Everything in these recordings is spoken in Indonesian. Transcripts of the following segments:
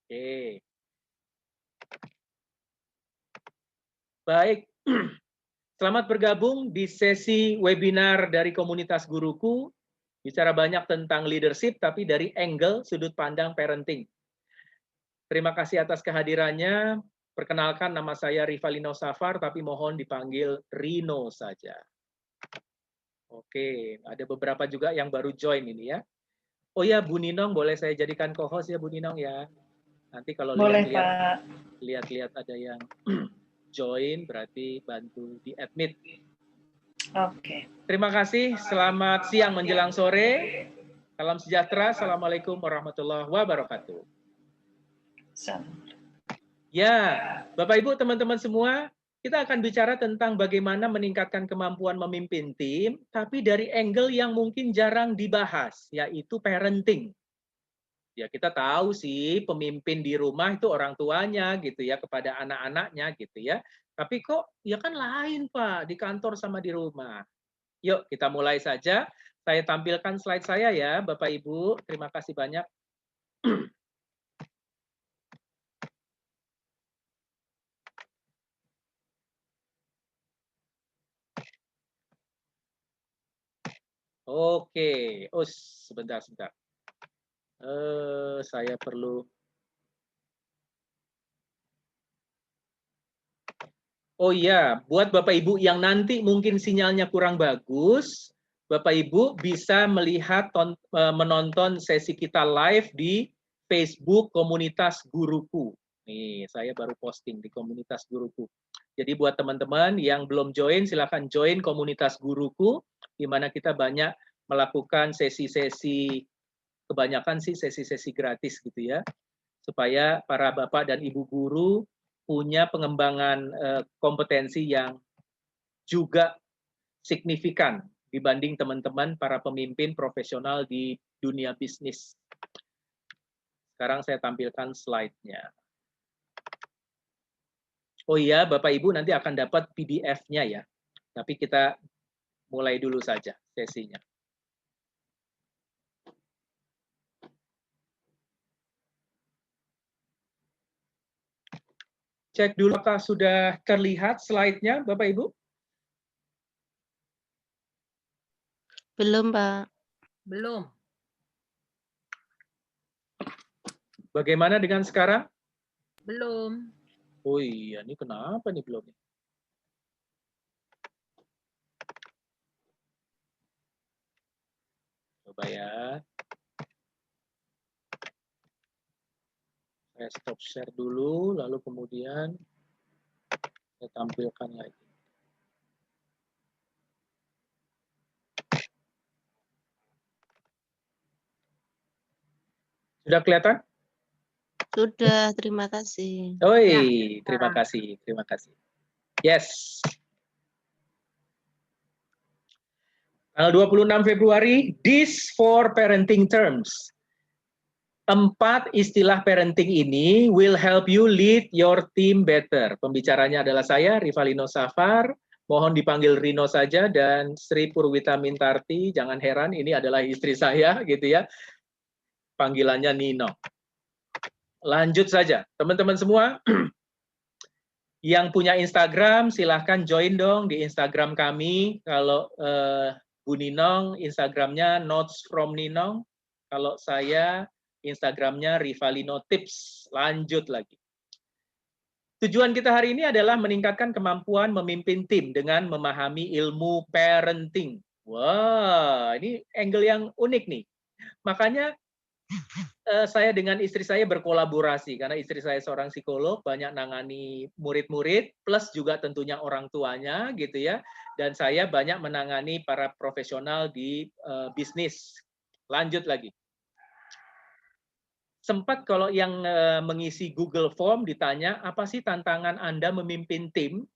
Oke. Baik. Selamat bergabung di sesi webinar dari komunitas guruku. Bicara banyak tentang leadership, tapi dari angle sudut pandang parenting. Terima kasih atas kehadirannya. Perkenalkan, nama saya Rivalino Safar, tapi mohon dipanggil Rino saja. Oke, ada beberapa juga yang baru join ini ya. Oh ya, Bu Ninong, boleh saya jadikan co-host ya Bu Ninong ya. Nanti kalau lihat-lihat ada yang join, berarti bantu di admit. Oke. Terima kasih, selamat siang menjelang sore. Salam sejahtera, Assalamualaikum warahmatullahi wabarakatuh. Ya, Bapak Ibu, teman-teman semua, kita akan bicara tentang bagaimana meningkatkan kemampuan memimpin tim, tapi dari angle yang mungkin jarang dibahas, yaitu parenting. Ya, kita tahu sih pemimpin di rumah itu orang tuanya gitu ya, kepada anak-anaknya gitu ya. Tapi kok ya kan lain Pak, di kantor sama di rumah. Yuk kita mulai saja. Saya tampilkan slide saya ya Bapak Ibu. Terima kasih banyak. Oke, sebentar. Saya perlu. Oh iya, buat Bapak Ibu yang nanti mungkin sinyalnya kurang bagus, Bapak Ibu bisa melihat menonton sesi kita live di Facebook Komunitas Guruku. Nih, saya baru posting di Komunitas Guruku. Jadi buat teman-teman yang belum join, silakan join Komunitas Guruku, di mana kita banyak melakukan sesi-sesi, kebanyakan sih sesi-sesi gratis gitu ya, supaya para Bapak dan Ibu guru punya pengembangan kompetensi yang juga signifikan dibanding teman-teman para pemimpin profesional di dunia bisnis. Sekarang saya tampilkan slide-nya. Oh iya, Bapak Ibu nanti akan dapat PDF-nya ya. Tapi kita mulai dulu saja sesinya. Cek dulu apakah sudah terlihat slide-nya, Bapak Ibu? Belum, Pak. Belum. Bagaimana dengan sekarang? Belum. Oh iya, ini kenapa nih belum? Coba ya. Saya stop share dulu, lalu kemudian saya tampilkan lagi. Sudah kelihatan? Sudah, terima kasih. Oi, Ya, terima kasih. Yes. Tanggal 26 Februari, this for parenting terms. 4 istilah parenting ini will help you lead your team better. Pembicaranya adalah saya, Rivalino Safar. Mohon dipanggil Rino saja, dan Sri Purwita Mintarti, jangan heran ini adalah istri saya gitu ya. Panggilannya Nino. Lanjut saja, teman-teman semua. Yang punya Instagram, silahkan join dong di Instagram kami. Kalau Bu Ninong, Instagramnya Notes from Ninong. Kalau saya, Instagramnya Rivalino Tips. Lanjut lagi. Tujuan kita hari ini adalah meningkatkan kemampuan memimpin tim dengan memahami ilmu parenting. Wah, ini angle yang unik nih. Makanya saya dengan istri saya berkolaborasi, karena istri saya seorang psikolog, banyak nangani murid-murid, plus juga tentunya orang tuanya gitu ya. Dan saya banyak menangani para profesional di bisnis. Lanjut lagi. Sempat kalau yang mengisi Google Form ditanya, apa sih tantangan Anda memimpin tim?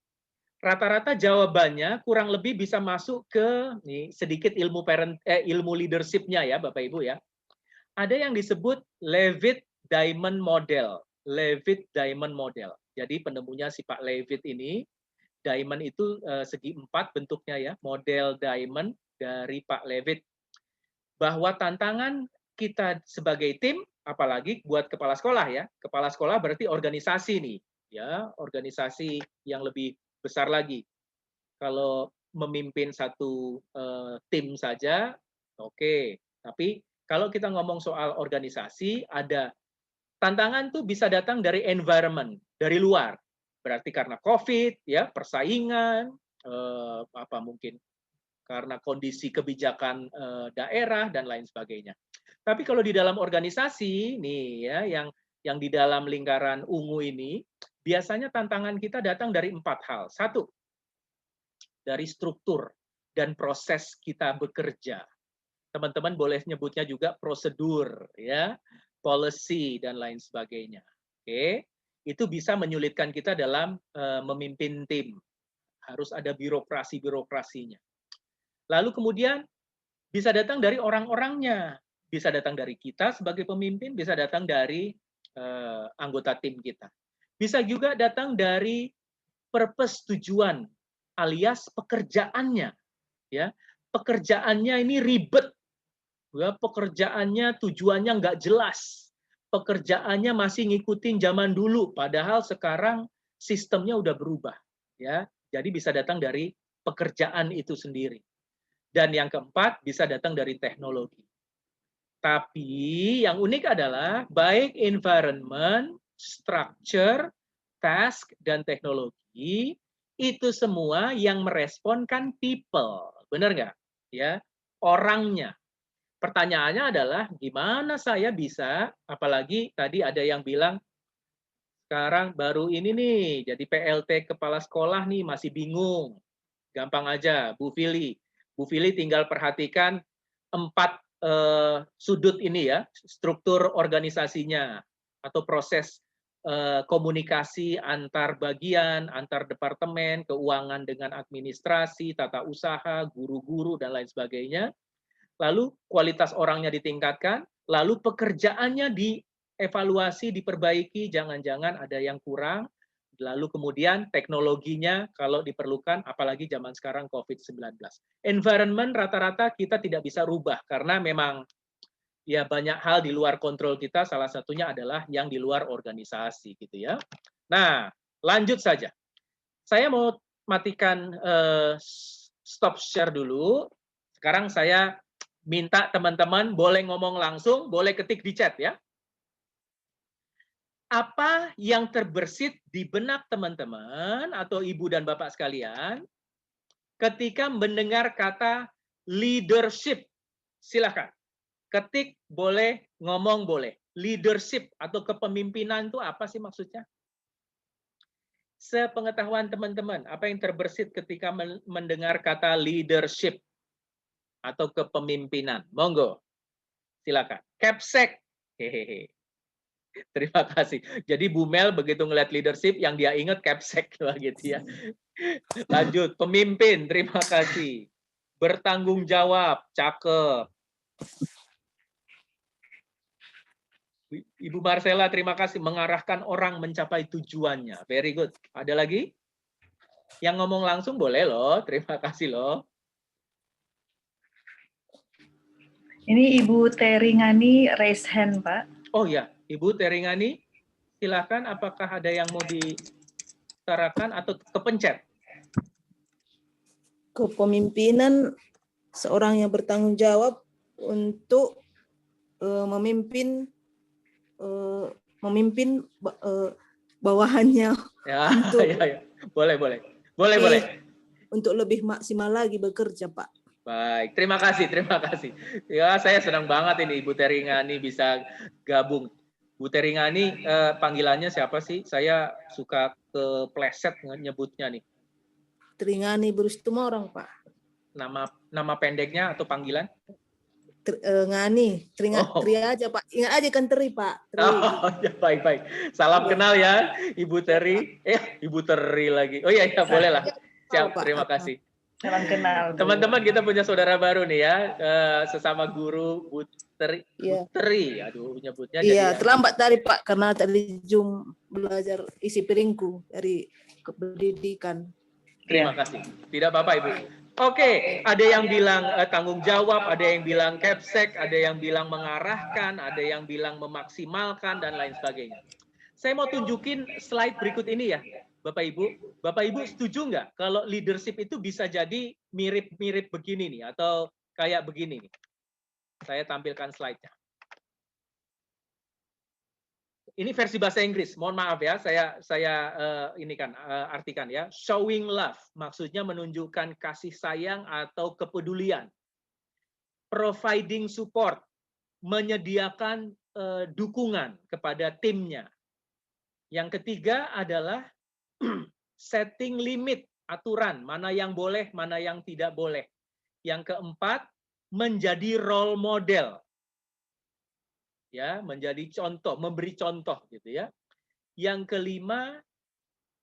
Rata-rata jawabannya kurang lebih bisa masuk ke nih, sedikit ilmu leadership-nya ya Bapak Ibu ya. Ada yang disebut Levitt Diamond Model. Levitt Diamond Model. Jadi penemunya si Pak Levitt ini, diamond itu segi 4 bentuknya ya, model diamond dari Pak Levitt. Bahwa tantangan kita sebagai tim apalagi buat kepala sekolah ya. Kepala sekolah berarti organisasi nih, ya, organisasi yang lebih besar lagi. Kalau memimpin satu tim saja, oke. Tapi kalau kita ngomong soal organisasi, ada tantangan tuh bisa datang dari environment, dari luar. Berarti karena COVID, ya, persaingan, apa mungkin karena kondisi kebijakan daerah dan lain sebagainya. Tapi kalau di dalam organisasi nih ya, yang di dalam lingkaran ungu ini, biasanya tantangan kita datang dari 4 hal. 1, dari struktur dan proses kita bekerja. Teman-teman boleh nyebutnya juga prosedur, ya, policy dan lain sebagainya. Oke, itu bisa menyulitkan kita dalam memimpin tim. Harus ada birokrasinya. Lalu kemudian bisa datang dari orang-orangnya, bisa datang dari kita sebagai pemimpin, bisa datang dari anggota tim kita. Bisa juga datang dari purpose, tujuan, alias pekerjaannya. Ya, pekerjaannya ini ribet, ya, pekerjaannya tujuannya nggak jelas, pekerjaannya masih ngikutin zaman dulu, padahal sekarang sistemnya udah berubah. Ya, jadi bisa datang dari pekerjaan itu sendiri. Dan yang keempat, bisa datang dari teknologi. Tapi yang unik adalah baik environment, structure, task, dan teknologi, itu semua yang meresponkan people. Benar nggak? Ya, orangnya. Pertanyaannya adalah, gimana saya bisa, apalagi tadi ada yang bilang, sekarang baru ini nih, jadi PLT kepala sekolah nih masih bingung. Gampang aja, Bu Fili. Bu Fili tinggal perhatikan 4 sudut ini ya, struktur organisasinya atau proses komunikasi antar bagian, antar departemen, keuangan dengan administrasi, tata usaha, guru-guru dan lain sebagainya. Lalu kualitas orangnya ditingkatkan, lalu pekerjaannya dievaluasi, diperbaiki, jangan-jangan ada yang kurang. Lalu kemudian teknologinya kalau diperlukan, apalagi zaman sekarang COVID-19. Environment rata-rata kita tidak bisa rubah karena memang ya banyak hal di luar kontrol kita, salah satunya adalah yang di luar organisasi gitu ya. Nah, lanjut saja. Saya mau matikan stop share dulu. Sekarang saya minta teman-teman boleh ngomong langsung, boleh ketik di chat ya. Apa yang terbersit di benak teman-teman atau ibu dan bapak sekalian ketika mendengar kata leadership? Silakan. Ketik boleh, ngomong boleh. Leadership atau kepemimpinan itu apa sih maksudnya? Sepengetahuan teman-teman, apa yang terbersit ketika mendengar kata leadership atau kepemimpinan? Monggo. Silakan. Capsek. Hehehe. Terima kasih. Jadi Bu Mel begitu ngeliat leadership, yang dia ingat capsek gitu ya. Lanjut, pemimpin. Terima kasih. Bertanggung jawab. Cakep. Ibu Marcella, terima kasih. Mengarahkan orang mencapai tujuannya. Very good. Ada lagi? Yang ngomong langsung boleh loh. Terima kasih loh. Ini Ibu Teringani raise hand, Pak. Oh ya, Ibu Teringani, silakan. Apakah ada yang mau diutarakan atau kepencet? Kepemimpinan seorang yang bertanggung jawab untuk memimpin bawahannya. Ya, untuk ya. Boleh. Untuk lebih maksimal lagi bekerja, Pak. Baik, terima kasih. Ya, saya senang banget ini Ibu Teringani bisa gabung. Bu Teringani, panggilannya siapa sih? Saya suka kepleset nyebutnya nih. Teringani Berustumorang, Pak. Nama pendeknya atau panggilan? Ngani, Tri aja, Pak. Ingat aja kan Teri, Pak. Teri. Oh, ya, baik. Salam kenal ya, Ibu Teri. Ibu Teri lagi. Oh iya, boleh lah. Siap, terima kasih. Salam kenal. Teman-teman, kita punya saudara baru nih ya, sesama guru Bu Teri. Ya. Bu Teri, aduh nyebutnya. Iya, terlambat tadi Pak, karena tadi Zoom belajar isi piringku dari kependidikan. Terima kasih. Tidak apa-apa Ibu. Oke, ada yang bilang tanggung jawab, ada yang bilang capsek, ada yang bilang mengarahkan, ada yang bilang memaksimalkan, dan lain sebagainya. Saya mau tunjukin slide berikut ini ya, Bapak Ibu. Bapak Ibu setuju nggak kalau leadership itu bisa jadi mirip-mirip begini nih, atau kayak begini nih. Saya tampilkan slide-nya. Ini versi bahasa Inggris, mohon maaf ya, saya artikan ya. Showing love, maksudnya menunjukkan kasih sayang atau kepedulian. Providing support, menyediakan dukungan kepada timnya. Yang ketiga adalah setting limit, aturan, mana yang boleh, mana yang tidak boleh. Yang keempat, menjadi role model. Ya, menjadi contoh, memberi contoh gitu ya. Yang kelima,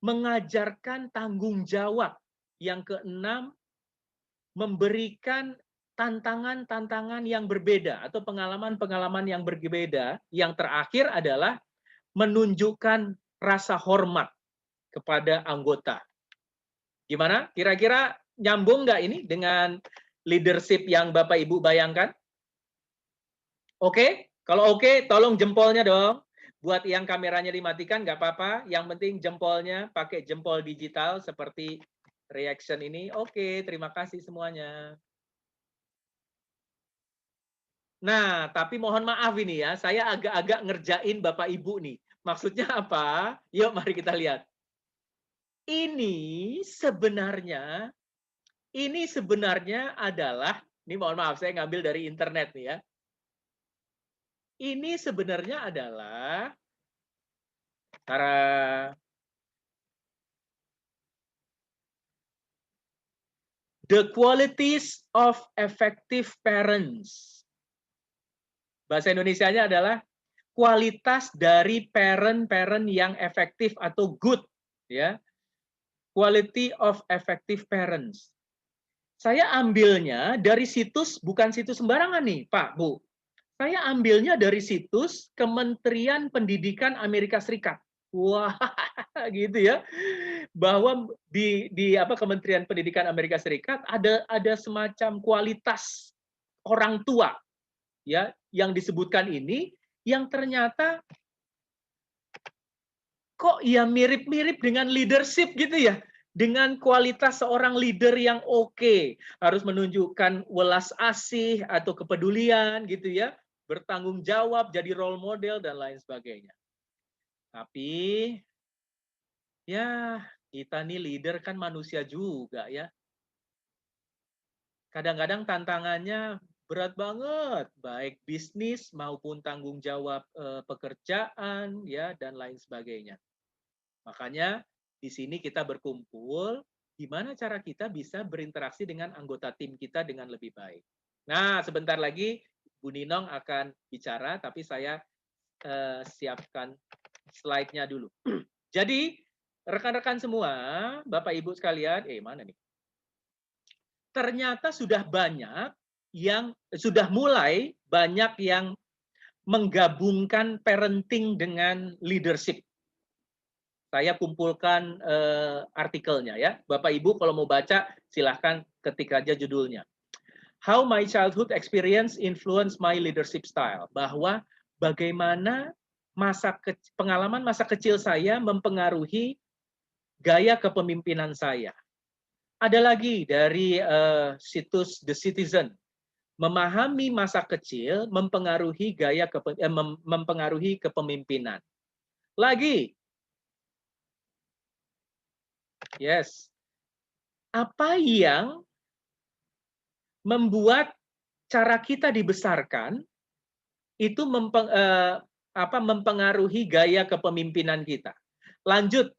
mengajarkan tanggung jawab. Yang keenam, memberikan tantangan-tantangan yang berbeda atau pengalaman-pengalaman yang berbeda. Yang terakhir adalah menunjukkan rasa hormat kepada anggota. Gimana? Kira-kira nyambung nggak ini dengan leadership yang Bapak Ibu bayangkan? Oke? Kalau oke, tolong jempolnya dong. Buat yang kameranya dimatikan, nggak apa-apa. Yang penting jempolnya pakai jempol digital seperti reaction ini. Oke, terima kasih semuanya. Nah, tapi mohon maaf ini ya, saya agak-agak ngerjain Bapak Ibu nih. Maksudnya apa? Yuk, mari kita lihat. Ini sebenarnya adalah, ini mohon maaf, saya ngambil dari internet nih ya. Ini sebenarnya adalah the qualities of effective parents. Bahasa Indonesianya adalah kualitas dari parent-parent yang efektif atau good, ya. Quality of effective parents. Saya ambilnya dari situs, bukan situs sembarangan nih, Pak, Bu. Saya ambilnya dari situs Kementerian Pendidikan Amerika Serikat. Wah, gitu ya. Bahwa di Kementerian Pendidikan Amerika Serikat ada semacam kualitas orang tua ya yang disebutkan ini yang ternyata kok ya mirip-mirip dengan leadership gitu ya. Dengan kualitas seorang leader yang oke, harus menunjukkan welas asih atau kepedulian gitu ya, bertanggung jawab, jadi role model dan lain sebagainya. Tapi ya kita nih leader kan manusia juga ya. Kadang-kadang tantangannya berat banget, baik bisnis maupun tanggung jawab pekerjaan ya dan lain sebagainya. Makanya di sini kita berkumpul, gimana cara kita bisa berinteraksi dengan anggota tim kita dengan lebih baik. Nah, sebentar lagi Bu Ninong akan bicara, tapi saya siapkan slide-nya dulu. Jadi, rekan-rekan semua, Bapak Ibu sekalian, mana nih? Ternyata sudah mulai banyak yang menggabungkan parenting dengan leadership. Saya kumpulkan artikelnya ya. Bapak Ibu kalau mau baca silahkan ketik aja judulnya. How my childhood experience influenced my leadership style. Bahwa bagaimana pengalaman masa kecil saya mempengaruhi gaya kepemimpinan saya. Ada lagi dari situs The Citizen. Memahami masa kecil mempengaruhi mempengaruhi kepemimpinan. Lagi. Yes. Apa yang membuat cara kita dibesarkan itu mempengaruhi gaya kepemimpinan kita. Lanjut.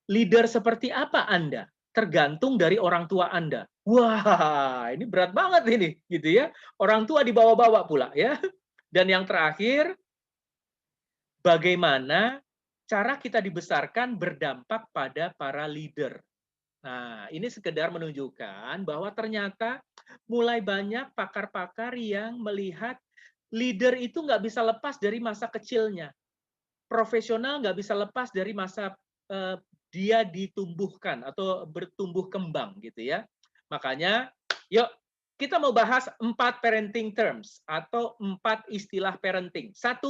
Leader seperti apa Anda? Tergantung dari orang tua Anda. Wah, ini berat banget ini, gitu ya. Orang tua dibawa-bawa pula ya. Dan yang terakhir, bagaimana cara kita dibesarkan berdampak pada para leader. Nah, ini sekedar menunjukkan bahwa ternyata mulai banyak pakar-pakar yang melihat leader itu nggak bisa lepas dari masa kecilnya. Profesional nggak bisa lepas dari masa dia ditumbuhkan atau bertumbuh kembang gitu ya. Makanya, yuk kita mau bahas 4 parenting terms atau 4 istilah parenting. 1,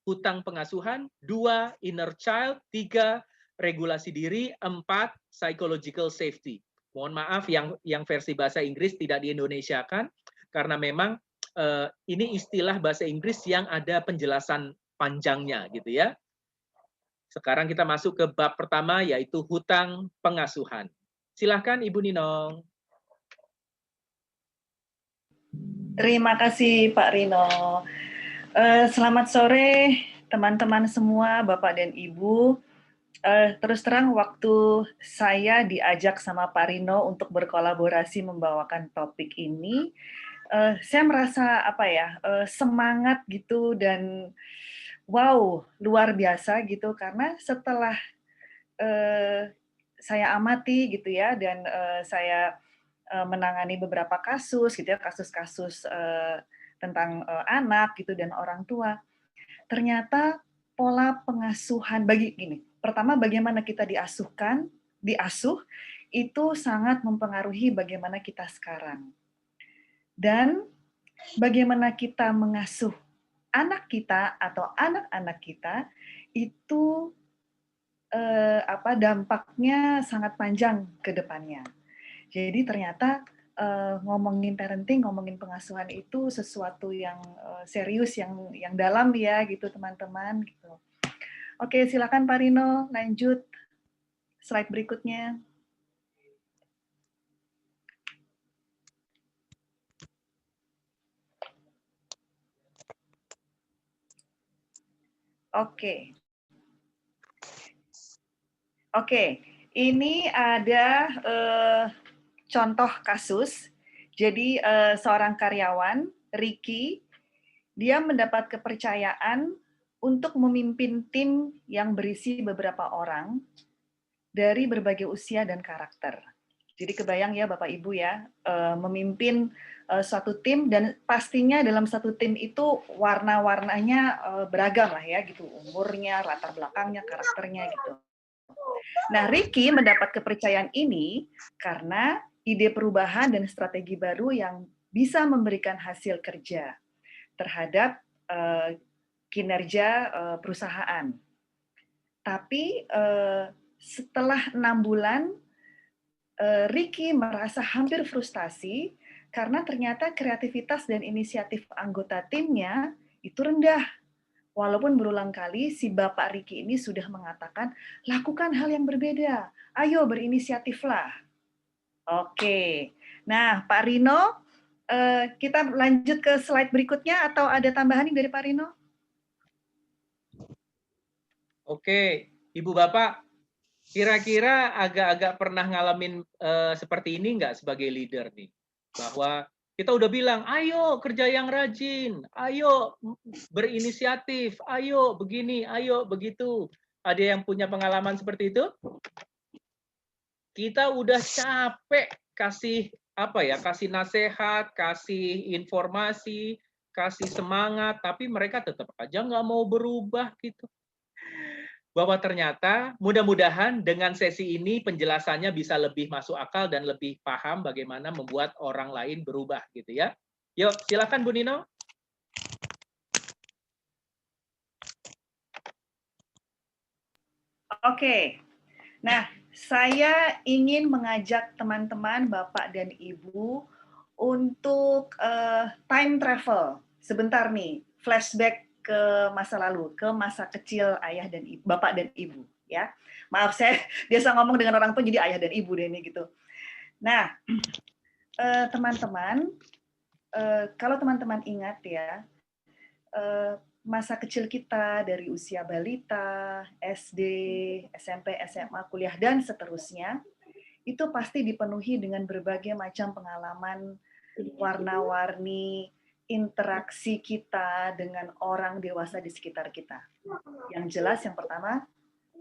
hutang pengasuhan. 2, inner child. 3, regulasi diri. 4, psychological safety. Mohon maaf yang versi bahasa Inggris tidak di-Indonesiakan karena memang ini istilah bahasa Inggris yang ada penjelasan panjangnya gitu ya. Sekarang kita masuk ke bab pertama yaitu hutang pengasuhan. Silahkan Ibu Ninong. Terima kasih Pak Rino. Selamat sore teman-teman semua, Bapak dan Ibu. Terus terang waktu saya diajak sama Pak Rino untuk berkolaborasi membawakan topik ini, saya merasa semangat gitu dan wow, luar biasa gitu karena setelah saya amati gitu ya dan saya menangani beberapa kasus gitu ya, kasus-kasus tentang anak gitu dan orang tua. Ternyata pola pengasuhan pertama bagaimana kita diasuh itu sangat mempengaruhi bagaimana kita sekarang. Dan bagaimana kita mengasuh anak kita atau anak-anak kita itu dampaknya sangat panjang ke depannya. Jadi ternyata ngomongin parenting, ngomongin pengasuhan itu sesuatu yang serius, yang dalam ya gitu teman-teman. Gitu. Oke, silakan Pak Rino lanjut slide berikutnya. Oke, ini ada contoh kasus. Jadi seorang karyawan, Ricky, dia mendapat kepercayaan untuk memimpin tim yang berisi beberapa orang dari berbagai usia dan karakter. Jadi kebayang ya Bapak Ibu ya, memimpin suatu tim dan pastinya dalam satu tim itu warna-warnanya beragam lah ya gitu, umurnya, latar belakangnya, karakternya gitu. Nah, Ricky mendapat kepercayaan ini karena ide perubahan dan strategi baru yang bisa memberikan hasil kerja terhadap kinerja perusahaan. Tapi setelah 6 bulan, Ricky merasa hampir frustasi karena ternyata kreativitas dan inisiatif anggota timnya itu rendah. Walaupun berulang kali si Bapak Ricky ini sudah mengatakan, lakukan hal yang berbeda, ayo berinisiatiflah. Oke, nah Pak Rino, kita lanjut ke slide berikutnya atau ada tambahan dari Pak Rino? Oke, Ibu Bapak, kira-kira agak-agak pernah ngalamin seperti ini nggak sebagai leader nih? Bahwa kita udah bilang, ayo kerja yang rajin, ayo berinisiatif, ayo begini, ayo begitu. Ada yang punya pengalaman seperti itu? Kita udah capek kasih kasih nasihat, kasih informasi, kasih semangat, tapi mereka tetap aja nggak mau berubah gitu. Bahwa ternyata mudah-mudahan dengan sesi ini penjelasannya bisa lebih masuk akal dan lebih paham bagaimana membuat orang lain berubah gitu ya. Yuk, silakan Bu Nino. Oke. Nah, saya ingin mengajak teman-teman, Bapak dan Ibu untuk time travel. Sebentar nih, flashback ke masa lalu, ke masa kecil ayah dan ibu, Bapak dan Ibu ya. Maaf saya biasa ngomong dengan orang tua jadi ayah dan ibu deh ini gitu. Nah, teman-teman, kalau teman-teman ingat ya, masa kecil kita dari usia balita, SD, SMP, SMA, kuliah, dan seterusnya, itu pasti dipenuhi dengan berbagai macam pengalaman warna-warni interaksi kita dengan orang dewasa di sekitar kita. Yang jelas yang pertama,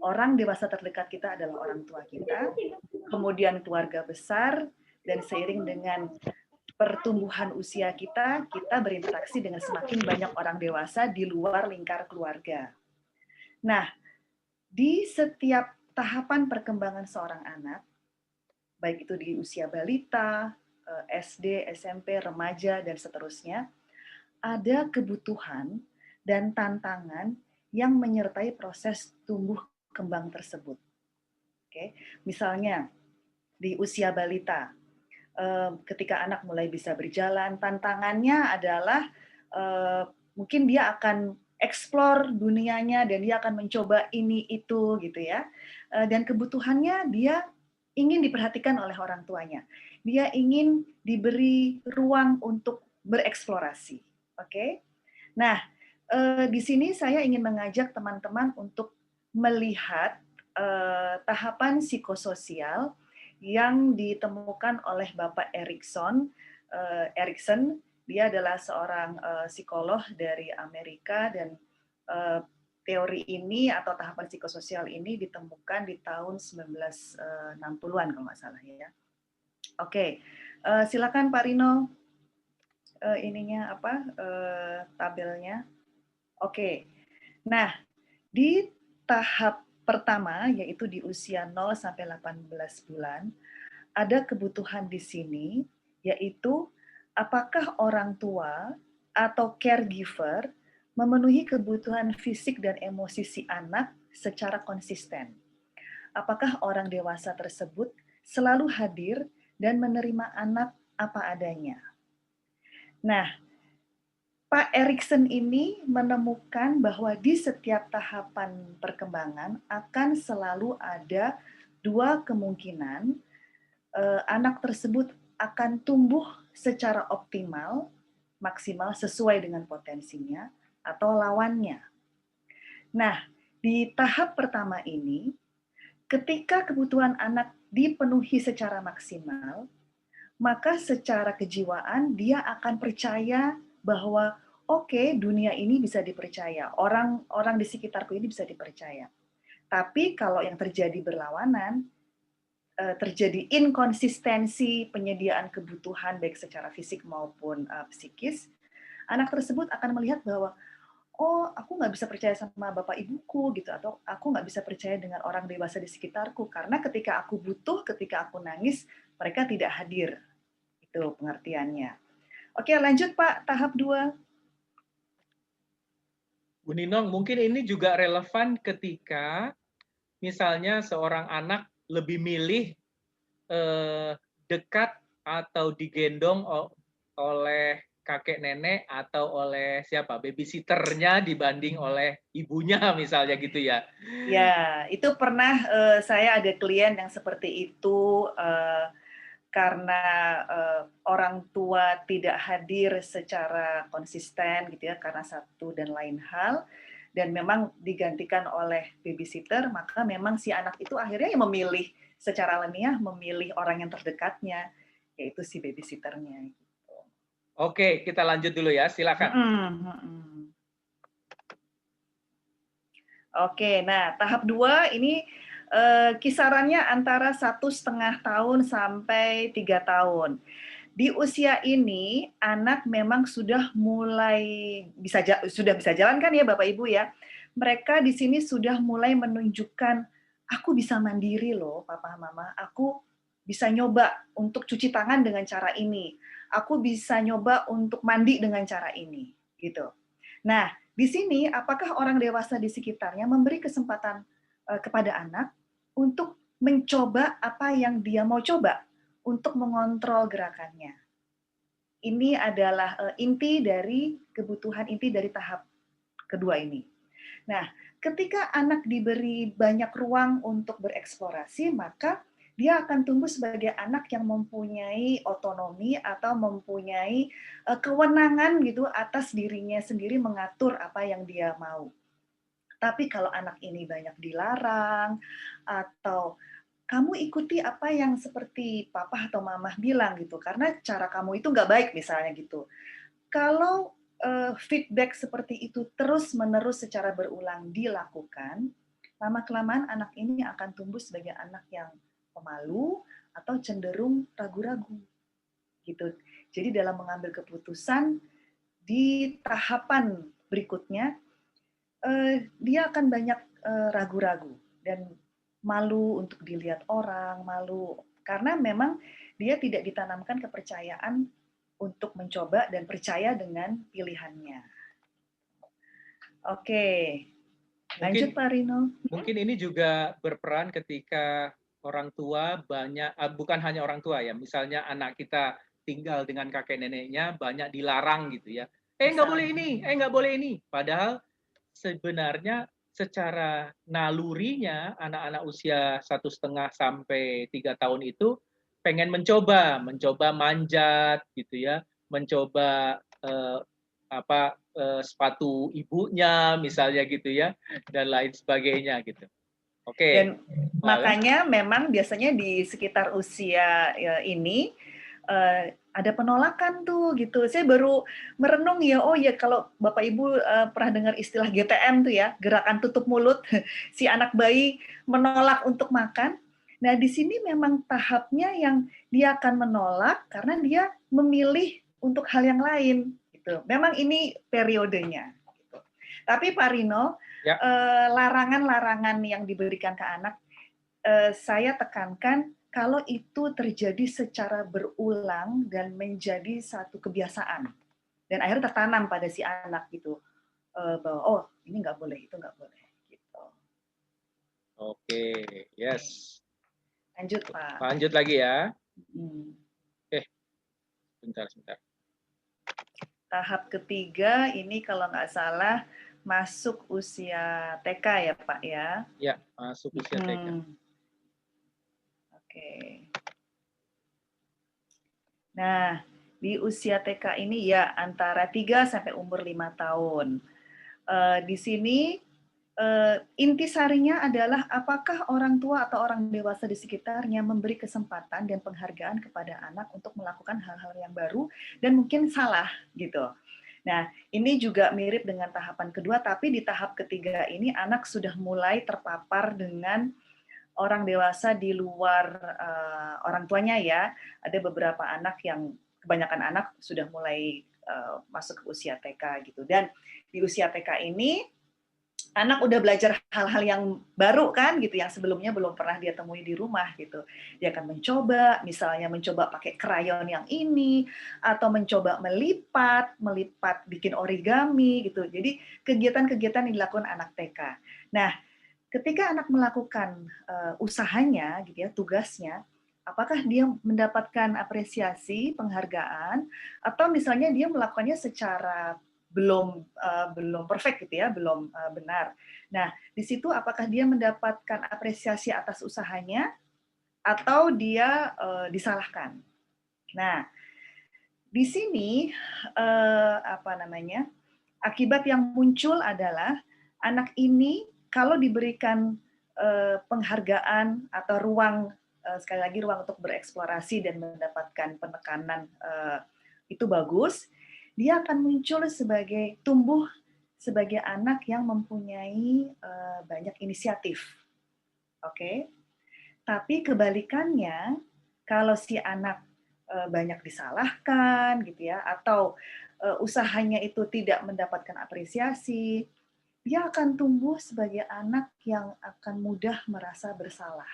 orang dewasa terdekat kita adalah orang tua kita, kemudian keluarga besar, dan seiring dengan pertumbuhan usia kita, kita berinteraksi dengan semakin banyak orang dewasa di luar lingkar keluarga. Nah, di setiap tahapan perkembangan seorang anak, baik itu di usia balita, SD, SMP, remaja, dan seterusnya, ada kebutuhan dan tantangan yang menyertai proses tumbuh kembang tersebut. Oke, misalnya di usia balita, ketika anak mulai bisa berjalan, tantangannya adalah mungkin dia akan explore dunianya dan dia akan mencoba ini itu gitu ya. Dan kebutuhannya dia ingin diperhatikan oleh orang tuanya. Dia ingin diberi ruang untuk bereksplorasi. Oke. Nah, di sini saya ingin mengajak teman-teman untuk melihat tahapan psikososial yang ditemukan oleh Bapak Erikson. Dia adalah seorang psikolog dari Amerika dan teori ini atau tahapan psikososial ini ditemukan di tahun 1960-an kalau nggak salah ya. Oke, silakan Pak Rino, ininya apa tabelnya. Oke, nah di tahap pertama yaitu di usia 0 sampai 18 bulan ada kebutuhan di sini yaitu apakah orang tua atau caregiver memenuhi kebutuhan fisik dan emosi si anak secara konsisten. Apakah orang dewasa tersebut selalu hadir dan menerima anak apa adanya. Nah, Pak Erikson ini menemukan bahwa di setiap tahapan perkembangan akan selalu ada dua kemungkinan anak tersebut akan tumbuh secara optimal, maksimal sesuai dengan potensinya, atau lawannya. Nah, di tahap pertama ini, ketika kebutuhan anak dipenuhi secara maksimal, maka secara kejiwaan dia akan percaya bahwa oke, dunia ini bisa dipercaya, orang-orang di sekitarku ini bisa dipercaya. Tapi kalau yang terjadi berlawanan, terjadi inkonsistensi penyediaan kebutuhan baik secara fisik maupun psikis, anak tersebut akan melihat bahwa oh aku nggak bisa percaya sama bapak ibuku gitu, atau aku nggak bisa percaya dengan orang dewasa di sekitarku karena ketika aku butuh, ketika aku nangis, mereka tidak hadir. Itu pengertiannya. Oke, lanjut Pak, tahap 2. Bu Ninong, mungkin ini juga relevan ketika misalnya seorang anak lebih milih dekat atau digendong oleh kakek nenek atau oleh siapa babysitternya dibanding oleh ibunya misalnya gitu ya. Ya, itu pernah saya ada klien yang seperti itu karena orang tua tidak hadir secara konsisten gitu ya karena satu dan lain hal dan memang digantikan oleh babysitter, maka memang si anak itu akhirnya yang memilih secara alamiah memilih orang yang terdekatnya yaitu si babysitternya gitu. Oke, kita lanjut dulu ya, silakan. Oke, nah tahap 2 ini kisarannya antara 1,5 tahun sampai 3 tahun. Di usia ini anak memang sudah mulai sudah bisa jalan kan ya Bapak Ibu ya. Mereka di sini sudah mulai menunjukkan aku bisa mandiri loh Papa Mama. Aku bisa nyoba untuk cuci tangan dengan cara ini. Aku bisa nyoba untuk mandi dengan cara ini gitu. Nah, di sini apakah orang dewasa di sekitarnya memberi kesempatan kepada anak untuk mencoba apa yang dia mau coba untuk mengontrol gerakannya. Ini adalah inti dari kebutuhan inti dari tahap kedua ini. Nah, ketika anak diberi banyak ruang untuk bereksplorasi, maka dia akan tumbuh sebagai anak yang mempunyai otonomi atau mempunyai kewenangan gitu atas dirinya sendiri mengatur apa yang dia mau. Tapi kalau anak ini banyak dilarang atau kamu ikuti apa yang seperti papa atau mama bilang gitu, karena cara kamu itu nggak baik misalnya gitu. Kalau feedback seperti itu terus-menerus secara berulang dilakukan, lama-kelamaan anak ini akan tumbuh sebagai anak yang pemalu atau cenderung ragu-ragu. Gitu. Jadi dalam mengambil keputusan di tahapan berikutnya, dia akan banyak ragu-ragu dan malu untuk dilihat orang, malu Karena memang dia tidak ditanamkan kepercayaan untuk mencoba dan percaya dengan pilihannya. Oke, lanjut Mungkin Pak Rino. mungkin ini juga berperan ketika orang tua bukan hanya orang tua ya, misalnya anak kita tinggal dengan kakek neneknya banyak dilarang gitu ya. Nggak boleh ini, nggak boleh ini. Padahal sebenarnya secara nalurinya anak-anak usia 1,5 sampai 3 tahun itu pengen mencoba manjat gitu ya, mencoba sepatu ibunya misalnya gitu ya, dan lain sebagainya gitu. Oke. Dan Lala? makanya memang biasanya di sekitar usia ini ada penolakan tuh gitu. Saya baru merenung ya, oh ya kalau Bapak Ibu pernah dengar istilah GTM tuh ya, gerakan tutup mulut, si anak bayi menolak untuk makan. Nah di sini memang tahapnya yang dia akan menolak karena dia memilih untuk hal yang lain. Gitu. Memang ini periodenya. Gitu. Tapi Pak Rino, Ya. larangan-larangan yang diberikan ke anak, saya tekankan kalau itu terjadi secara berulang dan menjadi satu kebiasaan dan akhirnya tertanam pada si anak gitu, bahwa oh ini nggak boleh, itu nggak boleh gitu. Oke, yes. Lanjut Pak. Lanjut lagi ya. Sebentar. Tahap ketiga ini kalau nggak salah masuk usia TK ya Pak ya? Ya, masuk usia TK. Oke. Nah, di usia TK ini ya antara 3 sampai umur 5 tahun. Di sini intisarinya adalah apakah orang tua atau orang dewasa di sekitarnya memberi kesempatan dan penghargaan kepada anak untuk melakukan hal-hal yang baru dan mungkin salah gitu. Nah, ini juga mirip dengan tahapan kedua, tapi di tahap ketiga ini anak sudah mulai terpapar dengan orang dewasa di luar orang tuanya ya. Ada beberapa anak yang, kebanyakan anak sudah mulai masuk ke usia TK gitu. Dan di usia TK ini anak udah belajar hal-hal yang baru kan gitu, yang sebelumnya belum pernah dia temui di rumah gitu. Dia akan mencoba, misalnya mencoba pakai krayon yang ini, atau mencoba melipat bikin origami gitu. Jadi kegiatan-kegiatan yang dilakukan anak TK. Nah, ketika anak melakukan usahanya gitu ya, tugasnya, apakah dia mendapatkan apresiasi, penghargaan, atau misalnya dia melakukannya secara belum perfect gitu ya, belum benar. Nah, di situ apakah dia mendapatkan apresiasi atas usahanya atau dia disalahkan. Nah, di sini akibat yang muncul adalah anak ini kalau diberikan penghargaan atau ruang, sekali lagi ruang untuk bereksplorasi dan mendapatkan penekanan itu bagus, dia akan tumbuh sebagai anak yang mempunyai banyak inisiatif. Oke. Tapi kebalikannya, kalau si anak banyak disalahkan gitu ya, atau usahanya itu tidak mendapatkan apresiasi, dia akan tumbuh sebagai anak yang akan mudah merasa bersalah.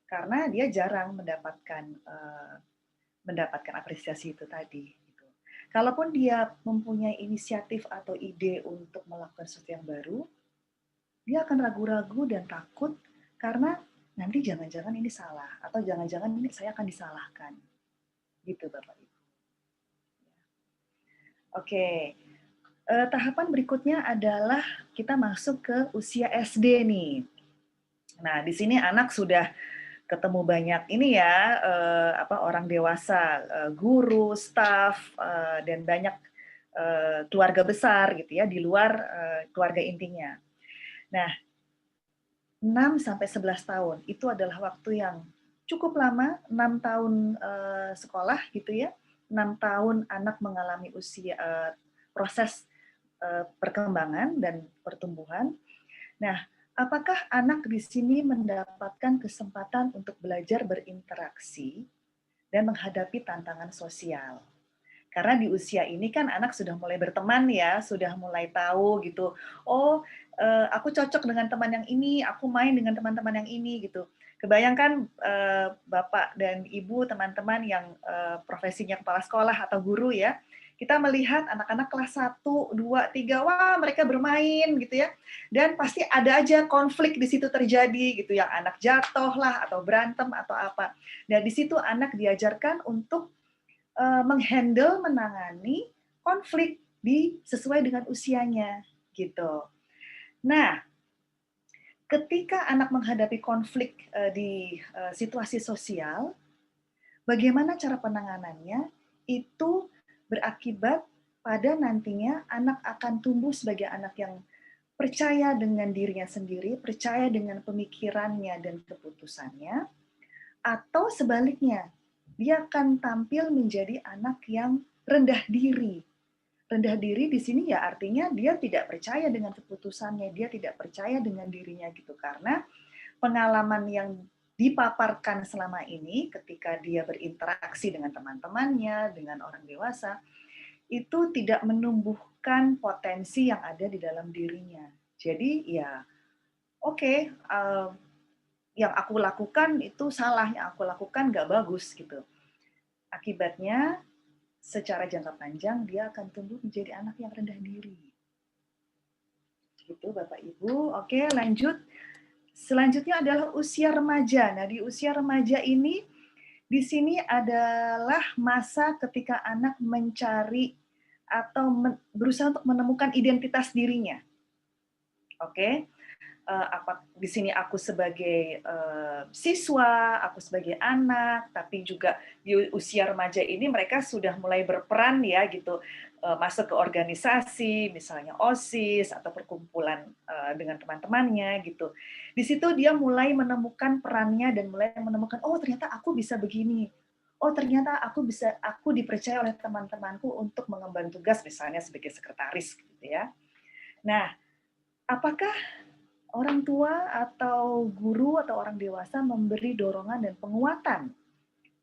Karena dia jarang mendapatkan apresiasi itu tadi. Gitu. Kalaupun dia mempunyai inisiatif atau ide untuk melakukan sesuatu yang baru, dia akan ragu-ragu dan takut karena nanti jangan-jangan ini salah atau jangan-jangan ini saya akan disalahkan. Gitu Bapak Ibu. Oke. Tahapan berikutnya adalah kita masuk ke usia SD nih. Nah, di sini anak sudah ketemu banyak ini ya, orang dewasa, guru, staf, dan banyak keluarga besar gitu ya, di luar keluarga intinya. Nah, 6 sampai 11 tahun itu adalah waktu yang cukup lama, 6 tahun sekolah gitu ya, 6 tahun anak mengalami usia proses perkembangan dan pertumbuhan. Nah, apakah anak di sini mendapatkan kesempatan untuk belajar berinteraksi dan menghadapi tantangan sosial? Karena di usia ini kan anak sudah mulai berteman ya, sudah mulai tahu gitu. Oh, aku cocok dengan teman yang ini, aku main dengan teman-teman yang ini gitu. Kebayangkan Bapak dan Ibu, teman-teman yang profesinya kepala sekolah atau guru ya, kita melihat anak-anak kelas 1, 2, 3, wah mereka bermain gitu ya. Dan pasti ada aja konflik di situ terjadi gitu, yang anak jatuh lah atau berantem atau apa. Nah, di situ anak diajarkan untuk menghandle, menangani konflik sesuai dengan usianya gitu. Nah, ketika anak menghadapi konflik di situasi sosial, bagaimana cara penanganannya itu berakibat pada nantinya anak akan tumbuh sebagai anak yang percaya dengan dirinya sendiri, percaya dengan pemikirannya dan keputusannya, atau sebaliknya, dia akan tampil menjadi anak yang rendah diri. Rendah diri di sini ya artinya dia tidak percaya dengan keputusannya, dia tidak percaya dengan dirinya gitu, karena pengalaman yang dipaparkan selama ini ketika dia berinteraksi dengan teman-temannya, dengan orang dewasa, itu tidak menumbuhkan potensi yang ada di dalam dirinya. Jadi ya oke, yang aku lakukan itu salah, yang aku lakukan nggak bagus gitu. Akibatnya secara jangka panjang dia akan tumbuh menjadi anak yang rendah diri. Gitu Bapak Ibu. Oke, lanjut. Selanjutnya adalah usia remaja. Nah, di usia remaja ini di sini adalah masa ketika anak mencari atau berusaha untuk menemukan identitas dirinya. Oke. Di sini aku sebagai siswa, aku sebagai anak, tapi juga di usia remaja ini mereka sudah mulai berperan ya gitu, masuk ke organisasi, misalnya OSIS atau perkumpulan dengan teman-temannya gitu. Di situ dia mulai menemukan perannya dan mulai menemukan, oh ternyata aku bisa begini. Oh ternyata aku dipercaya oleh teman-temanku untuk mengemban tugas misalnya sebagai sekretaris gitu ya. Nah, apakah orang tua atau guru atau orang dewasa memberi dorongan dan penguatan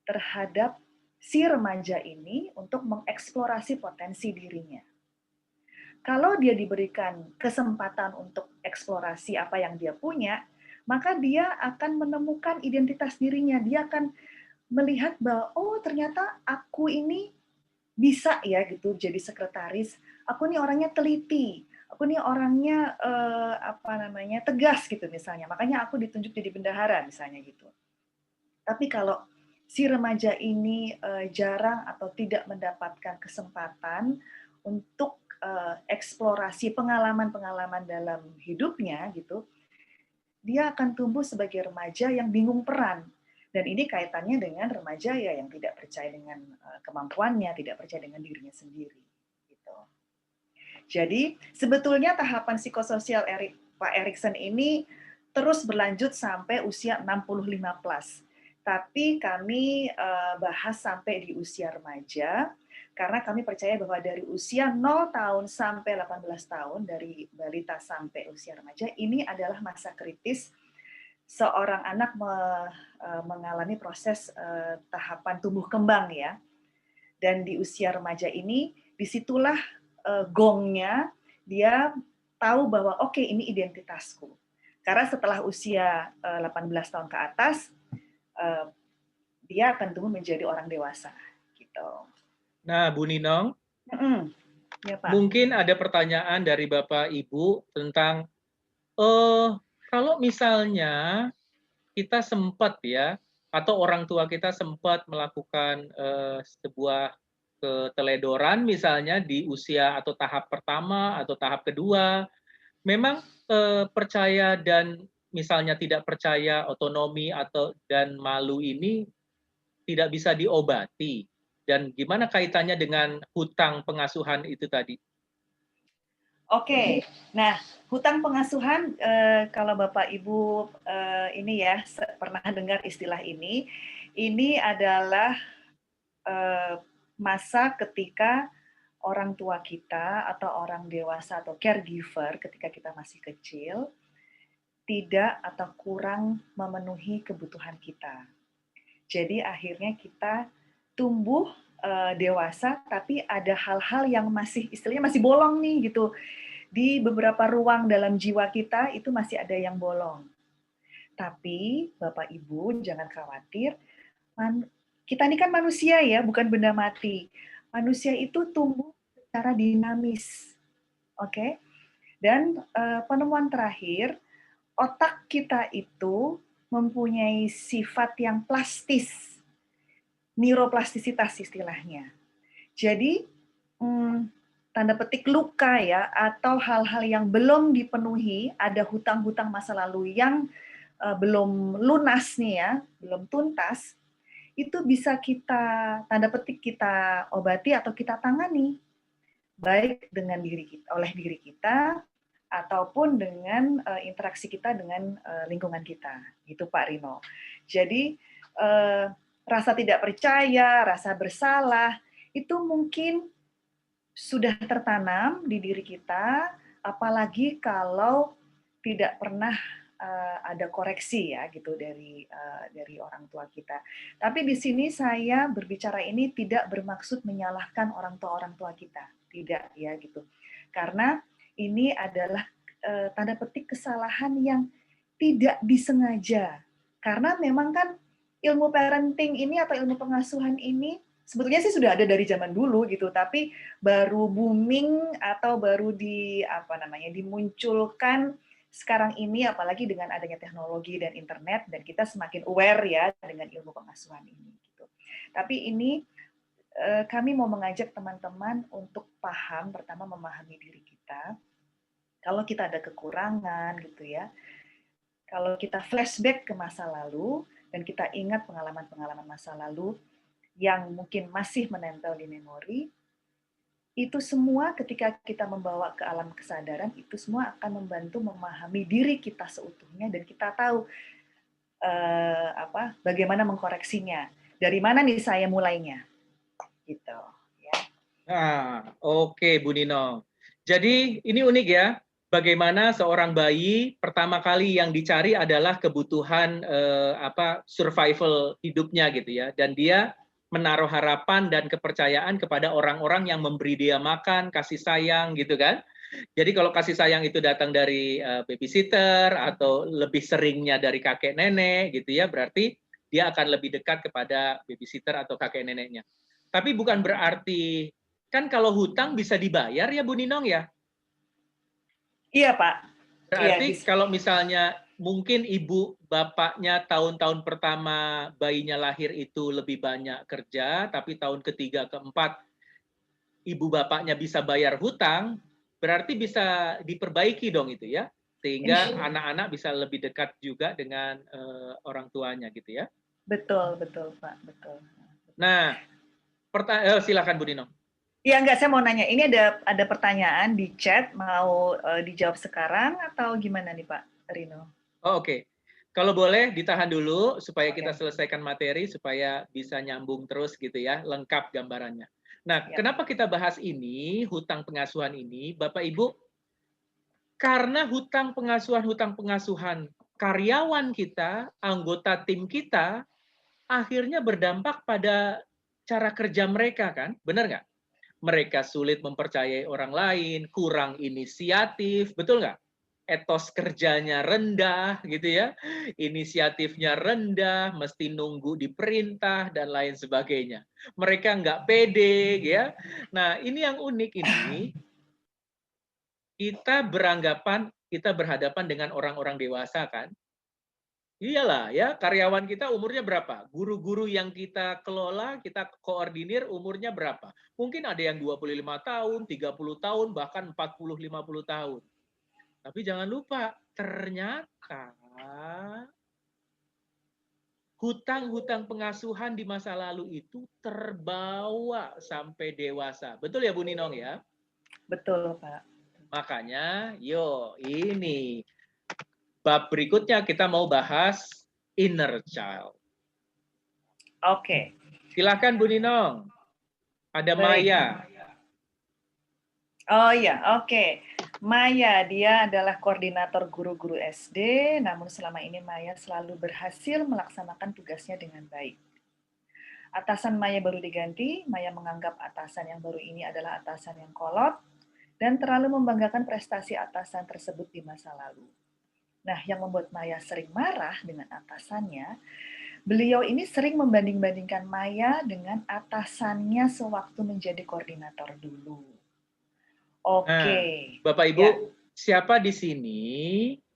terhadap si remaja ini untuk mengeksplorasi potensi dirinya? Kalau dia diberikan kesempatan untuk eksplorasi apa yang dia punya, maka dia akan menemukan identitas dirinya. Dia akan melihat bahwa, oh ternyata aku ini bisa ya gitu jadi sekretaris. Aku nih orangnya teliti. Aku nih orangnya tegas gitu misalnya. Makanya aku ditunjuk jadi bendahara misalnya gitu. Tapi kalau si remaja ini jarang atau tidak mendapatkan kesempatan untuk eksplorasi pengalaman-pengalaman dalam hidupnya gitu, dia akan tumbuh sebagai remaja yang bingung peran. Dan ini kaitannya dengan remaja ya yang tidak percaya dengan kemampuannya, tidak percaya dengan dirinya sendiri. Gitu. Jadi sebetulnya tahapan psikososial Pak Erikson ini terus berlanjut sampai usia 65+. Tapi kami bahas sampai di usia remaja, karena kami percaya bahwa dari usia 0 tahun sampai 18 tahun, dari balita sampai usia remaja, ini adalah masa kritis seorang anak mengalami proses tahapan tumbuh kembang ya. Dan di usia remaja ini, disitulah gongnya dia tahu bahwa oke, ini identitasku. Karena setelah usia 18 tahun ke atas, dia akan tumbuh menjadi orang dewasa. Gitu. Nah, Bu Ninong, ya, Pak. Mungkin ada pertanyaan dari Bapak Ibu tentang kalau misalnya kita sempat ya, atau orang tua kita sempat melakukan sebuah keteledoran misalnya di usia atau tahap pertama atau tahap kedua, memang percaya dan misalnya tidak percaya otonomi dan malu ini tidak bisa diobati. Dan gimana kaitannya dengan hutang pengasuhan itu tadi? Oke, nah hutang pengasuhan kalau Bapak Ibu ini ya pernah dengar istilah ini adalah masa ketika orang tua kita atau orang dewasa atau caregiver ketika kita masih kecil tidak atau kurang memenuhi kebutuhan kita. Jadi akhirnya kita tumbuh dewasa tapi ada hal-hal yang istilahnya masih bolong nih gitu. Di beberapa ruang dalam jiwa kita itu masih ada yang bolong. Tapi Bapak Ibu jangan khawatir, kita ini kan manusia ya, bukan benda mati. Manusia itu tumbuh secara dinamis. Oke? Dan penemuan terakhir, otak kita itu mempunyai sifat yang plastis, neuroplastisitas istilahnya. Jadi, tanda petik luka ya, atau hal-hal yang belum dipenuhi, ada hutang-hutang masa lalu yang belum lunas nih ya, belum tuntas, itu bisa kita, tanda petik kita obati atau kita tangani, baik dengan oleh diri kita, ataupun dengan interaksi kita dengan lingkungan kita, gitu Pak Rino. Jadi rasa tidak percaya, rasa bersalah, itu mungkin sudah tertanam di diri kita, apalagi kalau tidak pernah ada koreksi ya gitu dari orang tua kita. Tapi di sini saya berbicara ini tidak bermaksud menyalahkan orang tua kita, tidak ya gitu. Karena ini adalah tanda petik kesalahan yang tidak disengaja. Karena memang kan ilmu parenting ini atau ilmu pengasuhan ini sebetulnya sih sudah ada dari zaman dulu gitu, tapi baru booming atau baru dimunculkan sekarang ini, apalagi dengan adanya teknologi dan internet, dan kita semakin aware ya dengan ilmu pengasuhan ini. Gitu. Tapi ini kami mau mengajak teman-teman untuk paham, pertama memahami diri kita. Kalau kita ada kekurangan gitu ya, kalau kita flashback ke masa lalu dan kita ingat pengalaman-pengalaman masa lalu yang mungkin masih menempel di memori, itu semua ketika kita membawa ke alam kesadaran, itu semua akan membantu memahami diri kita seutuhnya dan kita tahu bagaimana mengkoreksinya. Dari mana nih saya mulainya? Gitu. Ya. Oke, Bu Nino. Jadi ini unik ya, bagaimana seorang bayi pertama kali yang dicari adalah kebutuhan survival hidupnya gitu ya, dan dia menaruh harapan dan kepercayaan kepada orang-orang yang memberi dia makan, kasih sayang gitu kan. Jadi kalau kasih sayang itu datang dari babysitter atau lebih seringnya dari kakek nenek gitu ya, berarti dia akan lebih dekat kepada babysitter atau kakek neneknya. Tapi bukan berarti, kan kalau hutang bisa dibayar ya Bu Ninong ya? Iya Pak. Berarti kalau misalnya mungkin ibu bapaknya tahun-tahun pertama bayinya lahir itu lebih banyak kerja, tapi tahun ketiga keempat ibu bapaknya bisa bayar hutang, berarti bisa diperbaiki dong itu ya, sehingga anak-anak bisa lebih dekat juga dengan orang tuanya gitu ya. Betul Pak, betul. Nah, silakan Bu Nino. Ya enggak, saya mau nanya, ini ada pertanyaan di chat, mau dijawab sekarang atau gimana nih Pak Rino? Oke. Kalau boleh ditahan dulu supaya kita selesaikan materi supaya bisa nyambung terus gitu ya, lengkap gambarannya. Nah, kenapa kita bahas ini, hutang pengasuhan ini, Bapak Ibu? Karena hutang pengasuhan karyawan kita, anggota tim kita, akhirnya berdampak pada cara kerja mereka kan, benar nggak? Mereka sulit mempercayai orang lain, kurang inisiatif, betul nggak? Etos kerjanya rendah, gitu ya. Inisiatifnya rendah, mesti nunggu diperintah, dan lain sebagainya. Mereka nggak pede, ya. Nah, ini yang unik ini, kita berhadapan dengan orang-orang dewasa kan. Iyalah ya, karyawan kita umurnya berapa? Guru-guru yang kita kelola, kita koordinir umurnya berapa? Mungkin ada yang 25 tahun, 30 tahun, bahkan 40-50 tahun. Tapi jangan lupa, ternyata hutang-hutang pengasuhan di masa lalu itu terbawa sampai dewasa. Betul ya Bu Ninong ya? Betul Pak. Makanya, ini bab berikutnya kita mau bahas inner child. Oke. Silakan Bu Ninong. Ada Maya. Oh iya, oke. Maya, dia adalah koordinator guru-guru SD, namun selama ini Maya selalu berhasil melaksanakan tugasnya dengan baik. Atasan Maya baru diganti, Maya menganggap atasan yang baru ini adalah atasan yang kolot, dan terlalu membanggakan prestasi atasan tersebut di masa lalu. Nah, yang membuat Maya sering marah dengan atasannya, beliau ini sering membanding-bandingkan Maya dengan atasannya sewaktu menjadi koordinator dulu. Nah, Oke, Bapak Ibu, ya. siapa di sini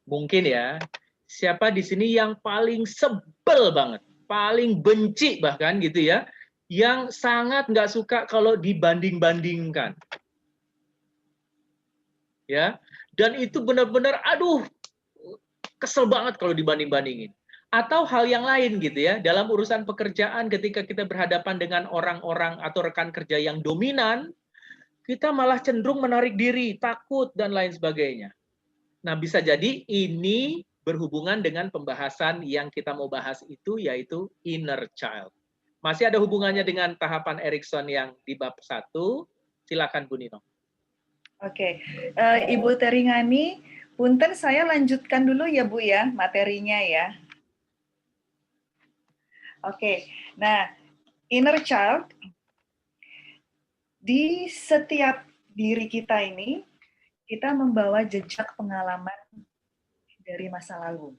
mungkin ya, siapa di sini yang paling sebel banget, paling benci bahkan gitu ya, yang sangat nggak suka kalau dibanding-bandingkan, ya. Dan itu benar-benar, aduh, kesel banget kalau dibanding-bandingin. Atau hal yang lain gitu ya, dalam urusan pekerjaan ketika kita berhadapan dengan orang-orang atau rekan kerja yang dominan, kita malah cenderung menarik diri, takut, dan lain sebagainya. Nah, bisa jadi ini berhubungan dengan pembahasan yang kita mau bahas itu, yaitu inner child. Masih ada hubungannya dengan tahapan Erikson yang di bab 1. Silakan Bu Nino. Oke, Ibu Teringani, punten saya lanjutkan dulu ya Bu ya, materinya ya. Oke, nah inner child, di setiap diri kita ini, kita membawa jejak pengalaman dari masa lalu.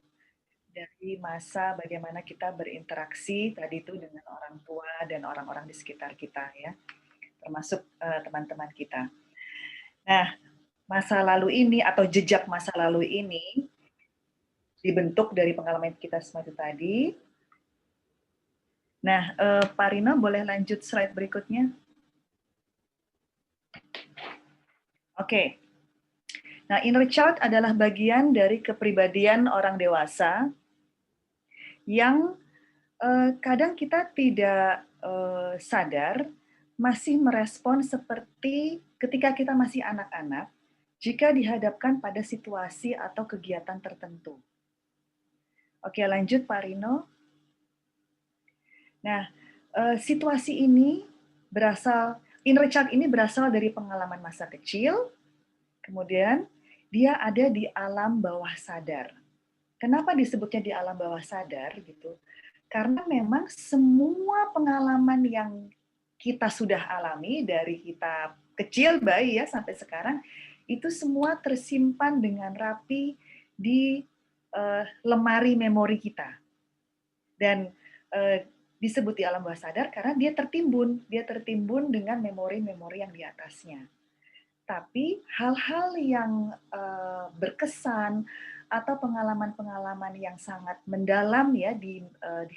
Dari masa bagaimana kita berinteraksi tadi itu dengan orang tua dan orang-orang di sekitar kita ya, termasuk teman-teman kita. Nah, masa lalu ini atau jejak masa lalu ini dibentuk dari pengalaman kita semua itu tadi. Nah, Pak Rino boleh lanjut slide berikutnya? Oke. Nah, inner child adalah bagian dari kepribadian orang dewasa yang kadang kita tidak sadar masih merespon seperti ketika kita masih anak-anak jika dihadapkan pada situasi atau kegiatan tertentu. Oke, lanjut Pak Rino. Nah, situasi ini inner child ini berasal dari pengalaman masa kecil, kemudian dia ada di alam bawah sadar. Kenapa disebutnya di alam bawah sadar gitu? Karena memang semua pengalaman yang kita sudah alami dari kita kecil, bayi ya, sampai sekarang, itu semua tersimpan dengan rapi di lemari memori kita. Dan disebut di alam bawah sadar karena dia tertimbun dengan memori-memori yang di atasnya. Tapi hal-hal yang berkesan atau pengalaman-pengalaman yang sangat mendalam ya di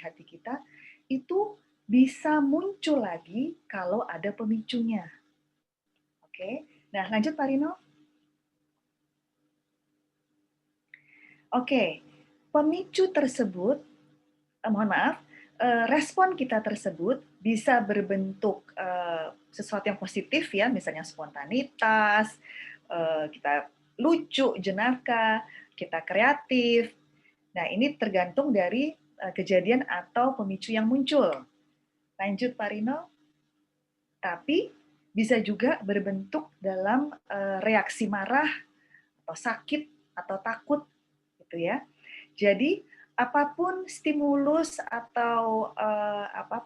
hati kita itu bisa muncul lagi kalau ada pemicunya. Oke, nah lanjut Pak Rino. Oke, pemicu tersebut, mohon maaf, respon kita tersebut bisa berbentuk sesuatu yang positif ya, misalnya spontanitas, kita lucu, jenaka, kita kreatif. Nah, ini tergantung dari kejadian atau pemicu yang muncul. Lanjut Pak Rino. Tapi bisa juga berbentuk dalam reaksi marah atau sakit atau takut gitu ya. Jadi apapun stimulus atau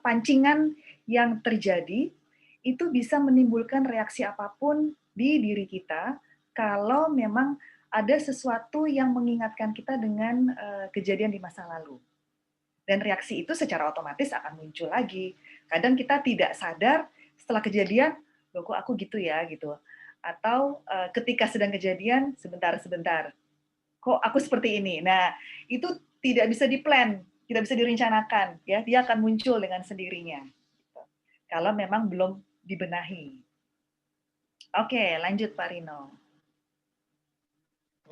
pancingan yang terjadi itu bisa menimbulkan reaksi apapun di diri kita kalau memang ada sesuatu yang mengingatkan kita dengan kejadian di masa lalu. Dan reaksi itu secara otomatis akan muncul lagi. Kadang kita tidak sadar setelah kejadian, loh kok aku gitu ya gitu. Atau ketika sedang kejadian, sebentar, kok aku seperti ini. Nah, itu tidak bisa diplan, tidak bisa direncanakan, ya. Dia akan muncul dengan sendirinya. Gitu. Kalau memang belum dibenahi. Oke, lanjut Pak Rino.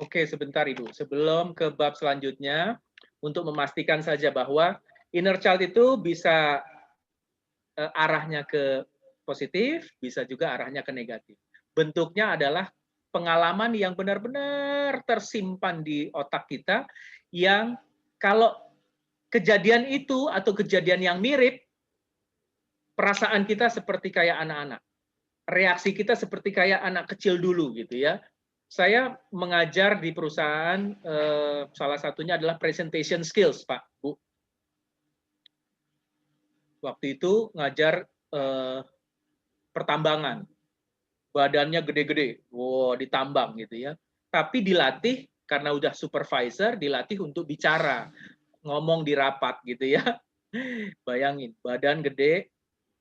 Oke, sebentar Ibu. Sebelum ke bab selanjutnya, untuk memastikan saja bahwa inner child itu bisa arahnya ke positif, bisa juga arahnya ke negatif. Bentuknya adalah pengalaman yang benar-benar tersimpan di otak kita, yang kalau kejadian itu atau kejadian yang mirip, perasaan kita seperti kayak anak-anak. Reaksi kita seperti kayak anak kecil dulu gitu ya. Saya mengajar di perusahaan, salah satunya adalah presentation skills, Pak, Bu. Waktu itu ngajar pertambangan. Badannya gede-gede, wow, ditambang gitu ya. Tapi dilatih karena udah supervisor dilatih untuk bicara, ngomong di rapat gitu ya. Bayangin, badan gede,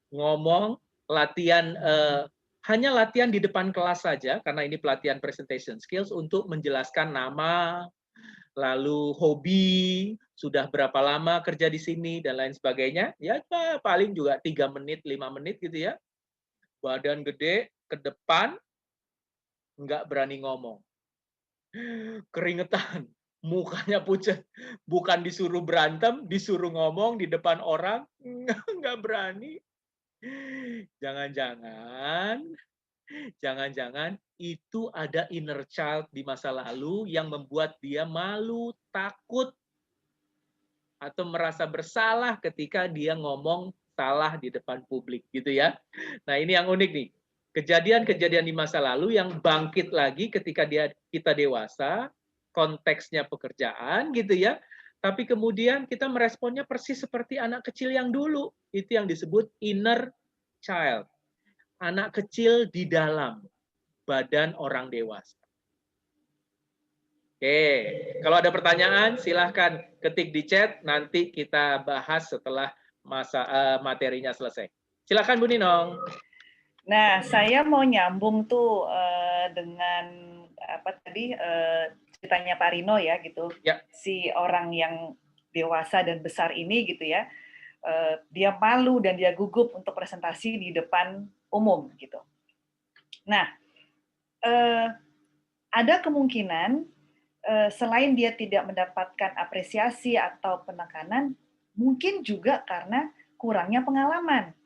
ngomong, latihan hanya latihan di depan kelas saja karena ini pelatihan presentation skills untuk menjelaskan nama, lalu hobi, sudah berapa lama kerja di sini dan lain sebagainya. Ya paling juga 3 menit, 5 menit gitu ya. Badan gede ke depan nggak berani ngomong. Keringetan, mukanya pucat, bukan disuruh berantem, disuruh ngomong di depan orang, nggak berani. Jangan-jangan itu ada inner child di masa lalu yang membuat dia malu, takut, atau merasa bersalah ketika dia ngomong salah di depan publik gitu ya. Nah ini yang unik nih. Kejadian-kejadian di masa lalu yang bangkit lagi ketika kita dewasa, konteksnya pekerjaan gitu ya. Tapi kemudian kita meresponnya persis seperti anak kecil yang dulu. Itu yang disebut inner child. Anak kecil di dalam badan orang dewasa. Oke, kalau ada pertanyaan silahkan ketik di chat, nanti kita bahas setelah materinya selesai. Silakan Bu Ninong. Nah, saya mau nyambung tuh dengan apa tadi ceritanya Pak Rino ya gitu. Ya. Si orang yang dewasa dan besar ini gitu ya, dia malu dan dia gugup untuk presentasi di depan umum gitu. Nah, ada kemungkinan selain dia tidak mendapatkan apresiasi atau penekanan, mungkin juga karena kurangnya pengalaman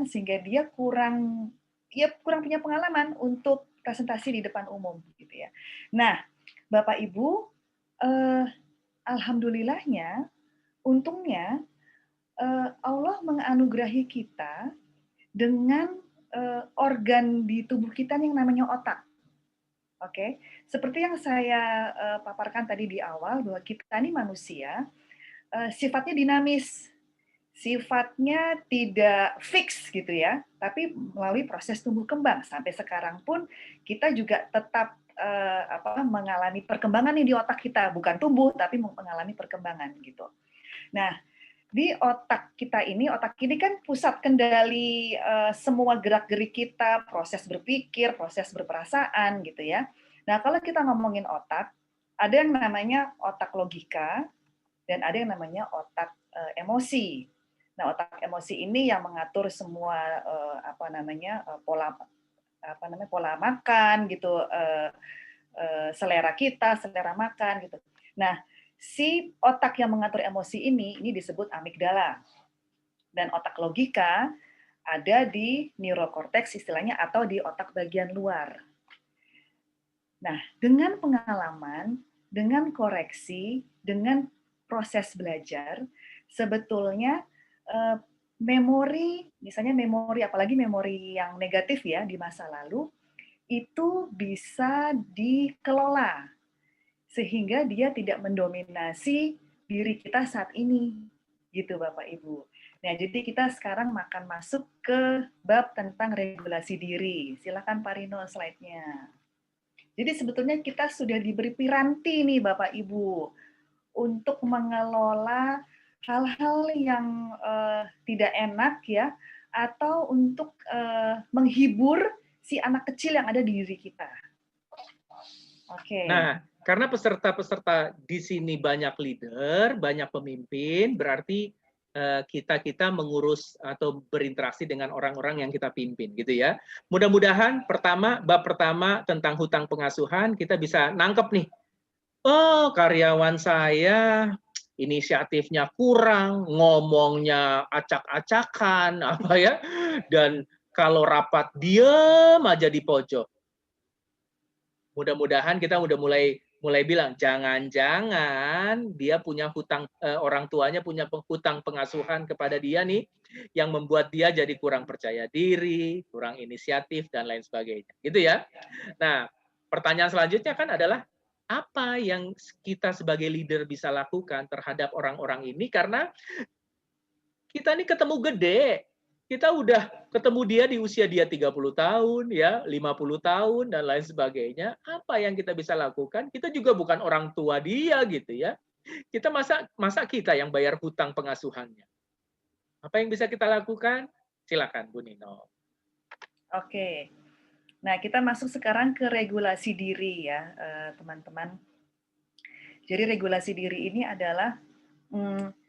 sehingga dia kurang punya pengalaman untuk presentasi di depan umum gitu ya. Nah, Bapak Ibu, alhamdulillahnya, untungnya Allah menganugerahi kita dengan organ di tubuh kita yang namanya otak. Oke, seperti yang saya paparkan tadi di awal bahwa kita ini manusia sifatnya dinamis. Sifatnya tidak fix gitu ya, tapi melalui proses tumbuh kembang sampai sekarang pun kita juga tetap mengalami perkembangan di otak kita, bukan tumbuh tapi mengalami perkembangan gitu. Nah, di otak ini kan pusat kendali semua gerak-gerik kita, proses berpikir, proses berperasaan gitu ya. Nah, kalau kita ngomongin otak, ada yang namanya otak logika dan ada yang namanya otak emosi. Nah, otak emosi ini yang mengatur semua pola makan gitu, selera kita, selera makan gitu. Nah, si otak yang mengatur emosi ini disebut amigdala. Dan otak logika ada di neurokorteks istilahnya atau di otak bagian luar. Nah, dengan pengalaman, dengan koreksi, dengan proses belajar, sebetulnya memori, misalnya memori, apalagi memori yang negatif ya di masa lalu, itu bisa dikelola sehingga dia tidak mendominasi diri kita saat ini, gitu Bapak Ibu. Nah, jadi kita sekarang akan masuk ke bab tentang regulasi diri. Silakan Pak Rino slide-nya. Jadi sebetulnya kita sudah diberi piranti nih Bapak Ibu untuk mengelola hal-hal yang tidak enak ya, atau untuk menghibur si anak kecil yang ada di diri kita. Oke. Nah, karena peserta-peserta di sini banyak leader, banyak pemimpin, berarti kita mengurus atau berinteraksi dengan orang-orang yang kita pimpin gitu ya. Mudah-mudahan bab pertama tentang hutang pengasuhan kita bisa nangkep nih. Oh, karyawan saya inisiatifnya kurang, ngomongnya acak-acakan apa ya, dan kalau rapat diam aja di pojok. Mudah-mudahan kita udah mulai bilang jangan-jangan dia punya hutang, orang tuanya punya hutang pengasuhan kepada dia nih yang membuat dia jadi kurang percaya diri, kurang inisiatif dan lain sebagainya. Gitu ya. Nah, pertanyaan selanjutnya kan adalah apa yang kita sebagai leader bisa lakukan terhadap orang-orang ini, karena kita ini ketemu gede, kita udah ketemu dia di usia dia 30 tahun, ya, 50 tahun, dan lain sebagainya. Apa yang kita bisa lakukan? Kita juga bukan orang tua dia, gitu ya. Kita masa kita yang bayar hutang pengasuhannya. Apa yang bisa kita lakukan? Silakan, Bu Nino. Oke. Nah, kita masuk sekarang ke regulasi diri ya, teman-teman. Jadi regulasi diri ini adalah,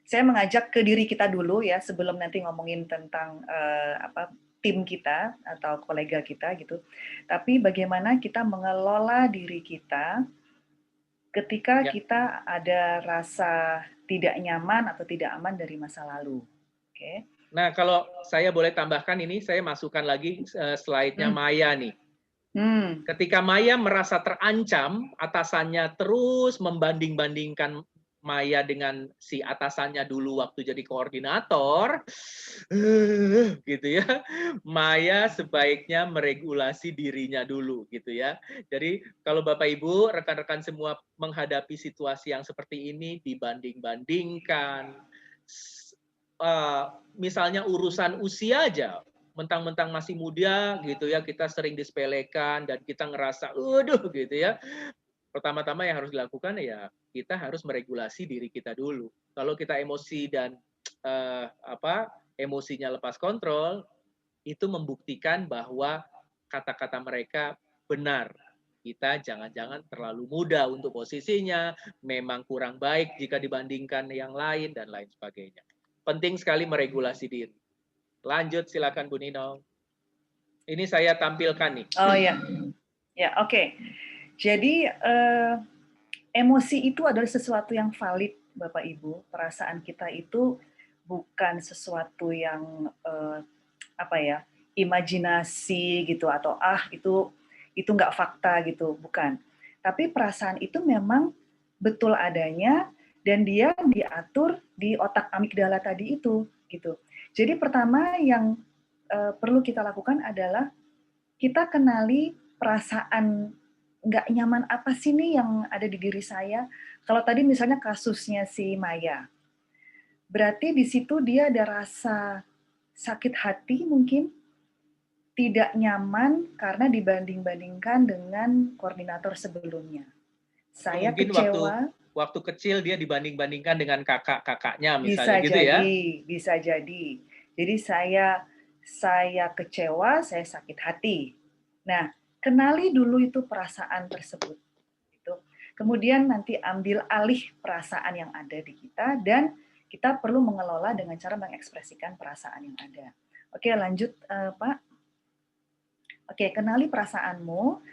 saya mengajak ke diri kita dulu ya, sebelum nanti ngomongin tentang tim kita atau kolega kita gitu. Tapi bagaimana kita mengelola diri kita ketika kita ada rasa tidak nyaman atau tidak aman dari masa lalu. Oke. Nah, kalau saya boleh tambahkan ini, saya masukkan lagi slide-nya Maya nih. Ketika Maya merasa terancam, atasannya terus membanding-bandingkan Maya dengan si atasannya dulu waktu jadi koordinator, gitu ya. Maya sebaiknya meregulasi dirinya dulu, gitu ya. Jadi kalau Bapak Ibu, rekan-rekan semua menghadapi situasi yang seperti ini, dibanding-bandingkan, misalnya urusan usia aja, mentang-mentang masih muda gitu ya, kita sering disepelekan dan kita ngerasa gitu ya. Pertama-tama yang harus dilakukan ya kita harus meregulasi diri kita dulu. Kalau kita emosi dan emosinya lepas kontrol, itu membuktikan bahwa kata-kata mereka benar. Kita jangan-jangan terlalu muda untuk posisinya, memang kurang baik jika dibandingkan yang lain dan lain sebagainya. Penting sekali meregulasi diri. Lanjut, silakan Bu Nino. Ini saya tampilkan nih. Oh ya, ya oke. Jadi emosi itu adalah sesuatu yang valid, Bapak Ibu. Perasaan kita itu bukan sesuatu yang imajinasi gitu atau itu nggak fakta gitu, bukan. Tapi perasaan itu memang betul adanya dan dia diatur di otak amigdala tadi itu gitu. Jadi pertama yang perlu kita lakukan adalah kita kenali perasaan nggak nyaman apa sih nih yang ada di diri saya. Kalau tadi misalnya kasusnya si Maya, berarti di situ dia ada rasa sakit hati mungkin, tidak nyaman karena dibanding-bandingkan dengan koordinator sebelumnya. Saya mungkin kecewa. Waktu kecil dia dibanding-bandingkan dengan kakak-kakaknya misalnya gitu ya. Bisa jadi. Jadi saya kecewa, saya sakit hati. Nah, kenali dulu itu perasaan tersebut. Gitu. Kemudian nanti ambil alih perasaan yang ada di kita dan kita perlu mengelola dengan cara mengekspresikan perasaan yang ada. Oke, lanjut Pak. Oke, kenali perasaanmu.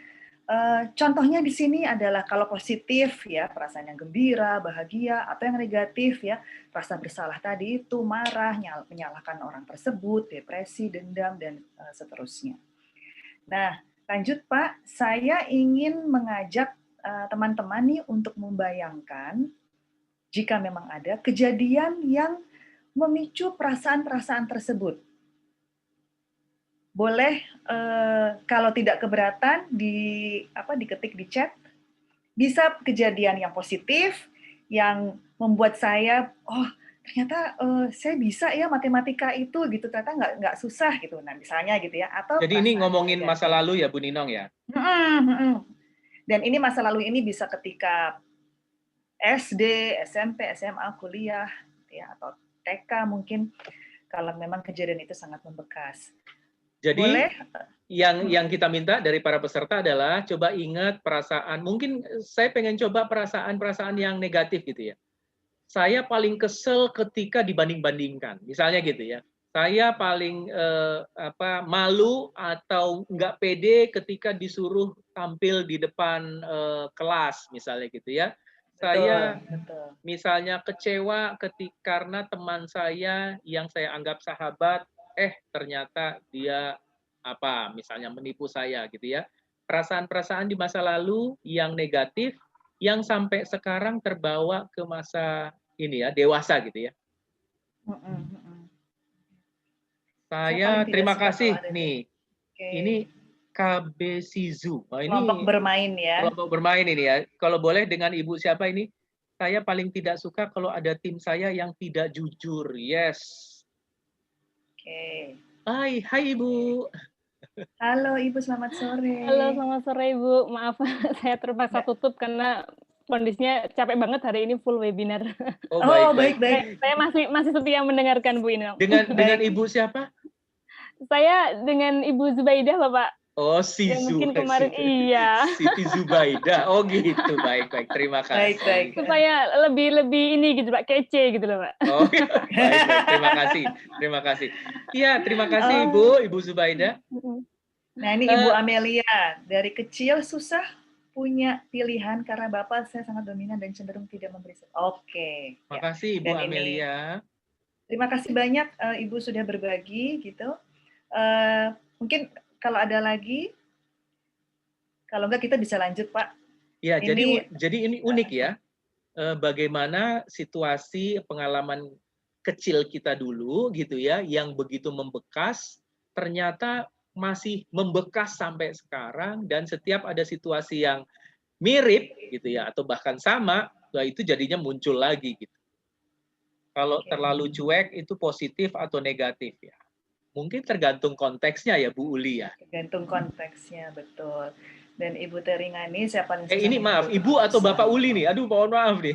Contohnya di sini adalah kalau positif ya perasaan yang gembira, bahagia, atau yang negatif ya rasa bersalah tadi itu, marah, menyalahkan orang tersebut, depresi, dendam dan seterusnya. Nah, lanjut Pak, saya ingin mengajak teman-teman nih untuk membayangkan jika memang ada kejadian yang memicu perasaan-perasaan tersebut. Boleh kalau tidak keberatan diketik di chat. Bisa kejadian yang positif yang membuat saya ternyata saya bisa ya matematika itu gitu, ternyata nggak susah gitu. Nah misalnya gitu ya. Atau jadi ini ngomongin masa lalu ya Bu Ninong ya. Dan ini masa lalu ini bisa ketika SD, SMP, SMA, kuliah ya atau TK mungkin kalau memang kejadian itu sangat membekas. Jadi boleh? Yang kita minta dari para peserta adalah coba ingat perasaan, mungkin saya pengen coba perasaan-perasaan yang negatif gitu ya. Saya paling kesel ketika dibanding-bandingkan, misalnya gitu ya. Saya paling malu atau nggak pede ketika disuruh tampil di depan kelas, misalnya gitu ya. Saya misalnya kecewa karena teman saya yang saya anggap sahabat, ternyata dia misalnya menipu saya gitu ya. Perasaan-perasaan di masa lalu yang negatif yang sampai sekarang terbawa ke masa ini ya, dewasa gitu ya. Saya terima kasih nih. Ini KB Sizu. Ini kelompok bermain ya. Kelompok bermain ini ya. Kalau boleh dengan Ibu siapa ini? Saya paling tidak suka kalau ada tim saya yang tidak jujur. Yes. Oke. Hai Ibu. Halo Ibu, selamat sore. Halo, selamat sore Ibu. Maaf, saya terpaksa tutup karena kondisinya capek banget hari ini full webinar. Oh, Oh, baik. baik. Saya masih setia mendengarkan Bu Inang. Dengan Baik. Ibu siapa? Saya dengan Ibu Zubaidah, Bapak. Oh, Ya, mungkin kemarin iya. Siti Zubaida. Oh gitu, baik. Terima kasih. Baik. Supaya lebih ini gitu Pak, kece gitu loh Pak. Oh, baik. Terima kasih. Iya, terima kasih Ibu Zubaida. Nah, ini Ibu Amelia. Dari kecil susah punya pilihan karena Bapak saya sangat dominan dan cenderung tidak memberi. Oke. Makasih Ibu Dan Amelia. Terima kasih banyak Ibu sudah berbagi gitu. Mungkin kalau ada lagi, kalau enggak kita bisa lanjut Pak. Ya, jadi ini unik ya. Bagaimana situasi pengalaman kecil kita dulu gitu ya, yang begitu membekas, ternyata masih membekas sampai sekarang, dan setiap ada situasi yang mirip gitu ya, atau bahkan sama, itu jadinya muncul lagi gitu. Kalau terlalu cuek itu positif atau negatif ya. Mungkin tergantung konteksnya ya Bu Uli ya. Tergantung konteksnya, betul. Dan Ibu Teringani siapa yang ini maaf, Ibu atau Bapak Uli nih? Aduh, mohon maaf nih.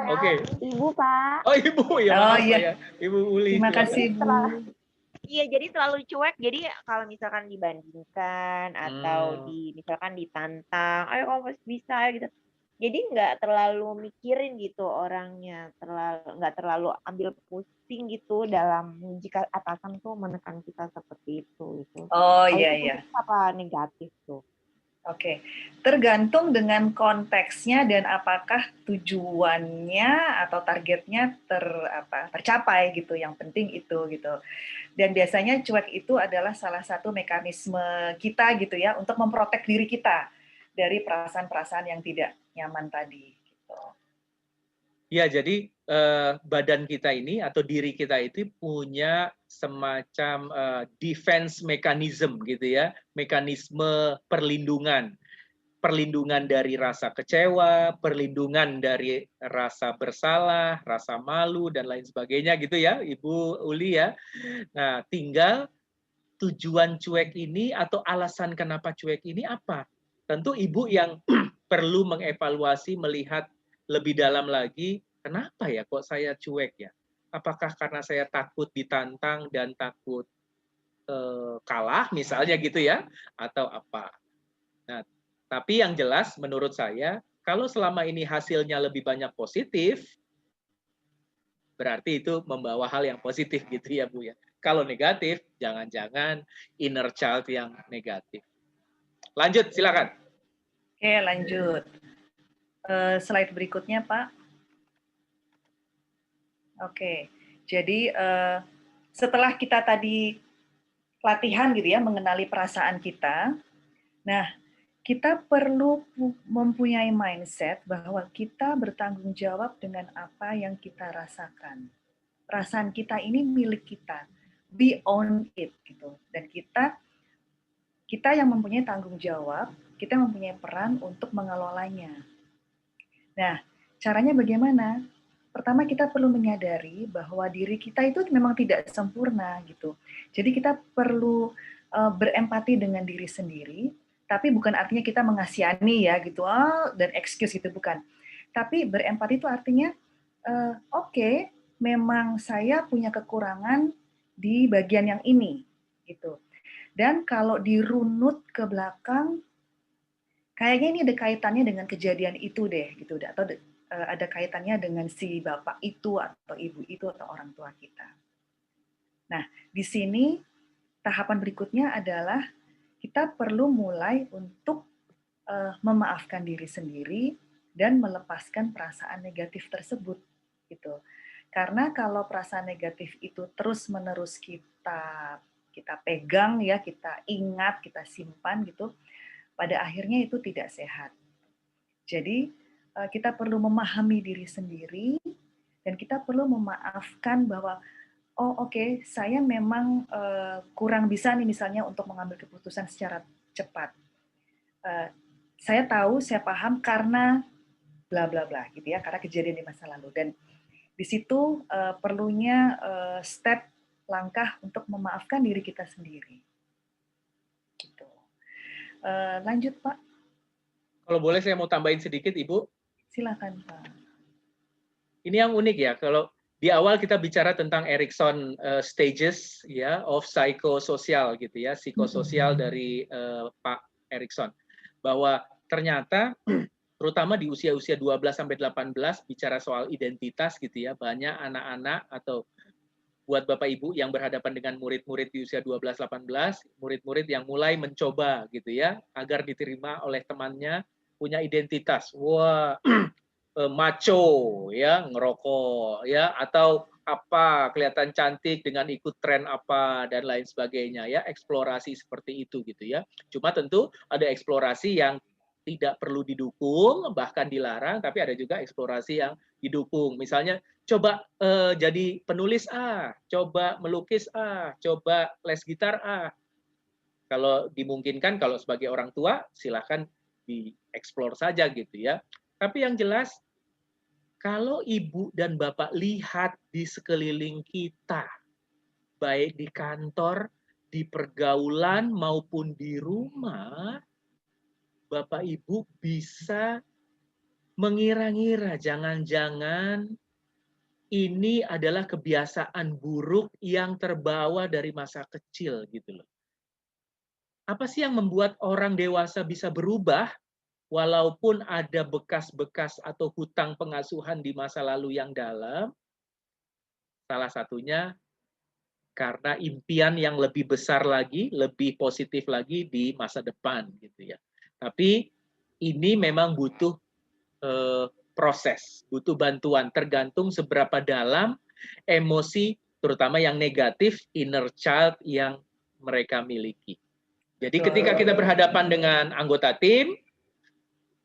Oke. Ibu, Pak. Oh, Ibu ya, maaf iya. ya. Ibu Uli. Terima kasih, Bu. Iya, jadi terlalu cuek. Jadi kalau misalkan dibandingkan atau misalkan ditantang, ayo kamu pasti bisa gitu. Jadi nggak terlalu mikirin gitu orangnya, nggak terlalu ambil pusing gitu dalam jika atasan tuh menekan kita seperti itu. Gitu. Oh iya. Apa negatif tuh? Oke, tergantung dengan konteksnya dan apakah tujuannya atau targetnya tercapai gitu. Yang penting itu gitu. Dan biasanya cuek itu adalah salah satu mekanisme kita gitu ya untuk memprotek diri kita dari perasaan-perasaan yang tidak nyaman tadi. Gitu. Ya, jadi badan kita ini atau diri kita itu punya semacam defense mechanism gitu ya, mekanisme perlindungan dari rasa kecewa, perlindungan dari rasa bersalah, rasa malu dan lain sebagainya gitu ya, Ibu Uli ya. Nah, tinggal tujuan cuek ini atau alasan kenapa cuek ini apa? Tentu Ibu yang perlu mengevaluasi, melihat lebih dalam lagi, kenapa ya kok saya cuek ya? Apakah karena saya takut ditantang dan takut kalah misalnya gitu ya? Atau apa? Nah, tapi yang jelas menurut saya, kalau selama ini hasilnya lebih banyak positif, berarti itu membawa hal yang positif gitu ya Bu ya. Kalau negatif, jangan-jangan inner child yang negatif. Lanjut, silakan. Oke, lanjut. Slide berikutnya, Pak. Oke, jadi setelah kita tadi latihan gitu ya, mengenali perasaan kita, nah kita perlu mempunyai mindset bahwa kita bertanggung jawab dengan apa yang kita rasakan. Perasaan kita ini milik kita, we own it gitu. Dan kita yang mempunyai tanggung jawab, kita mempunyai peran untuk mengelolanya. Nah, caranya bagaimana? Pertama kita perlu menyadari bahwa diri kita itu memang tidak sempurna gitu. Jadi kita perlu berempati dengan diri sendiri, tapi bukan artinya kita mengasihani ya gitu, dan excuse gitu, bukan. Tapi berempati itu artinya, oke, memang saya punya kekurangan di bagian yang ini gitu. Dan kalau dirunut ke belakang, kayaknya ini ada kaitannya dengan kejadian itu deh, gitu, atau ada kaitannya dengan si bapak itu atau ibu itu atau orang tua kita. Nah, di sini tahapan berikutnya adalah kita perlu mulai untuk memaafkan diri sendiri dan melepaskan perasaan negatif tersebut, gitu. Karena kalau perasaan negatif itu terus-menerus kita pegang ya, kita ingat, kita simpan gitu, pada akhirnya itu tidak sehat. Jadi kita perlu memahami diri sendiri dan kita perlu memaafkan bahwa oke, saya memang kurang bisa nih misalnya untuk mengambil keputusan secara cepat. Saya tahu, saya paham karena bla bla bla gitu ya, karena kejadian di masa lalu, dan Di situ perlunya step langkah untuk memaafkan diri kita sendiri. Gitu. Lanjut Pak, Kalau boleh saya mau tambahin sedikit, Ibu. silakan Pak. Ini yang unik ya, kalau di awal kita bicara tentang Erikson stages ya of psikososial gitu ya, psikososial dari Pak Erikson, bahwa ternyata terutama di usia-usia 12 sampai 18 bicara soal identitas gitu ya, banyak anak-anak atau buat Bapak Ibu yang berhadapan dengan murid-murid di usia 12-18, murid-murid yang mulai mencoba gitu ya agar diterima oleh temannya, punya identitas. Wah, macho ya, ngerokok ya, atau apa, kelihatan cantik dengan ikut tren apa dan lain sebagainya ya, eksplorasi seperti itu gitu ya. Cuma tentu ada eksplorasi yang tidak perlu didukung bahkan dilarang, tapi ada juga eksplorasi yang didukung. Misalnya coba jadi penulis coba melukis coba les gitar Kalau dimungkinkan, kalau sebagai orang tua silahkan dieksplor saja gitu ya. Tapi yang jelas kalau ibu dan bapak lihat di sekeliling kita, baik di kantor, di pergaulan maupun di rumah, bapak ibu bisa mengira-ngira jangan-jangan ini adalah kebiasaan buruk yang terbawa dari masa kecil gitu loh. Apa sih yang membuat orang dewasa bisa berubah walaupun ada bekas-bekas atau hutang pengasuhan di masa lalu yang dalam? Salah satunya karena impian yang lebih besar lagi, lebih positif lagi di masa depan gitu ya. Tapi ini memang butuh proses, butuh bantuan, tergantung seberapa dalam emosi, terutama yang negatif, inner child yang mereka miliki. Jadi ketika kita berhadapan dengan anggota tim,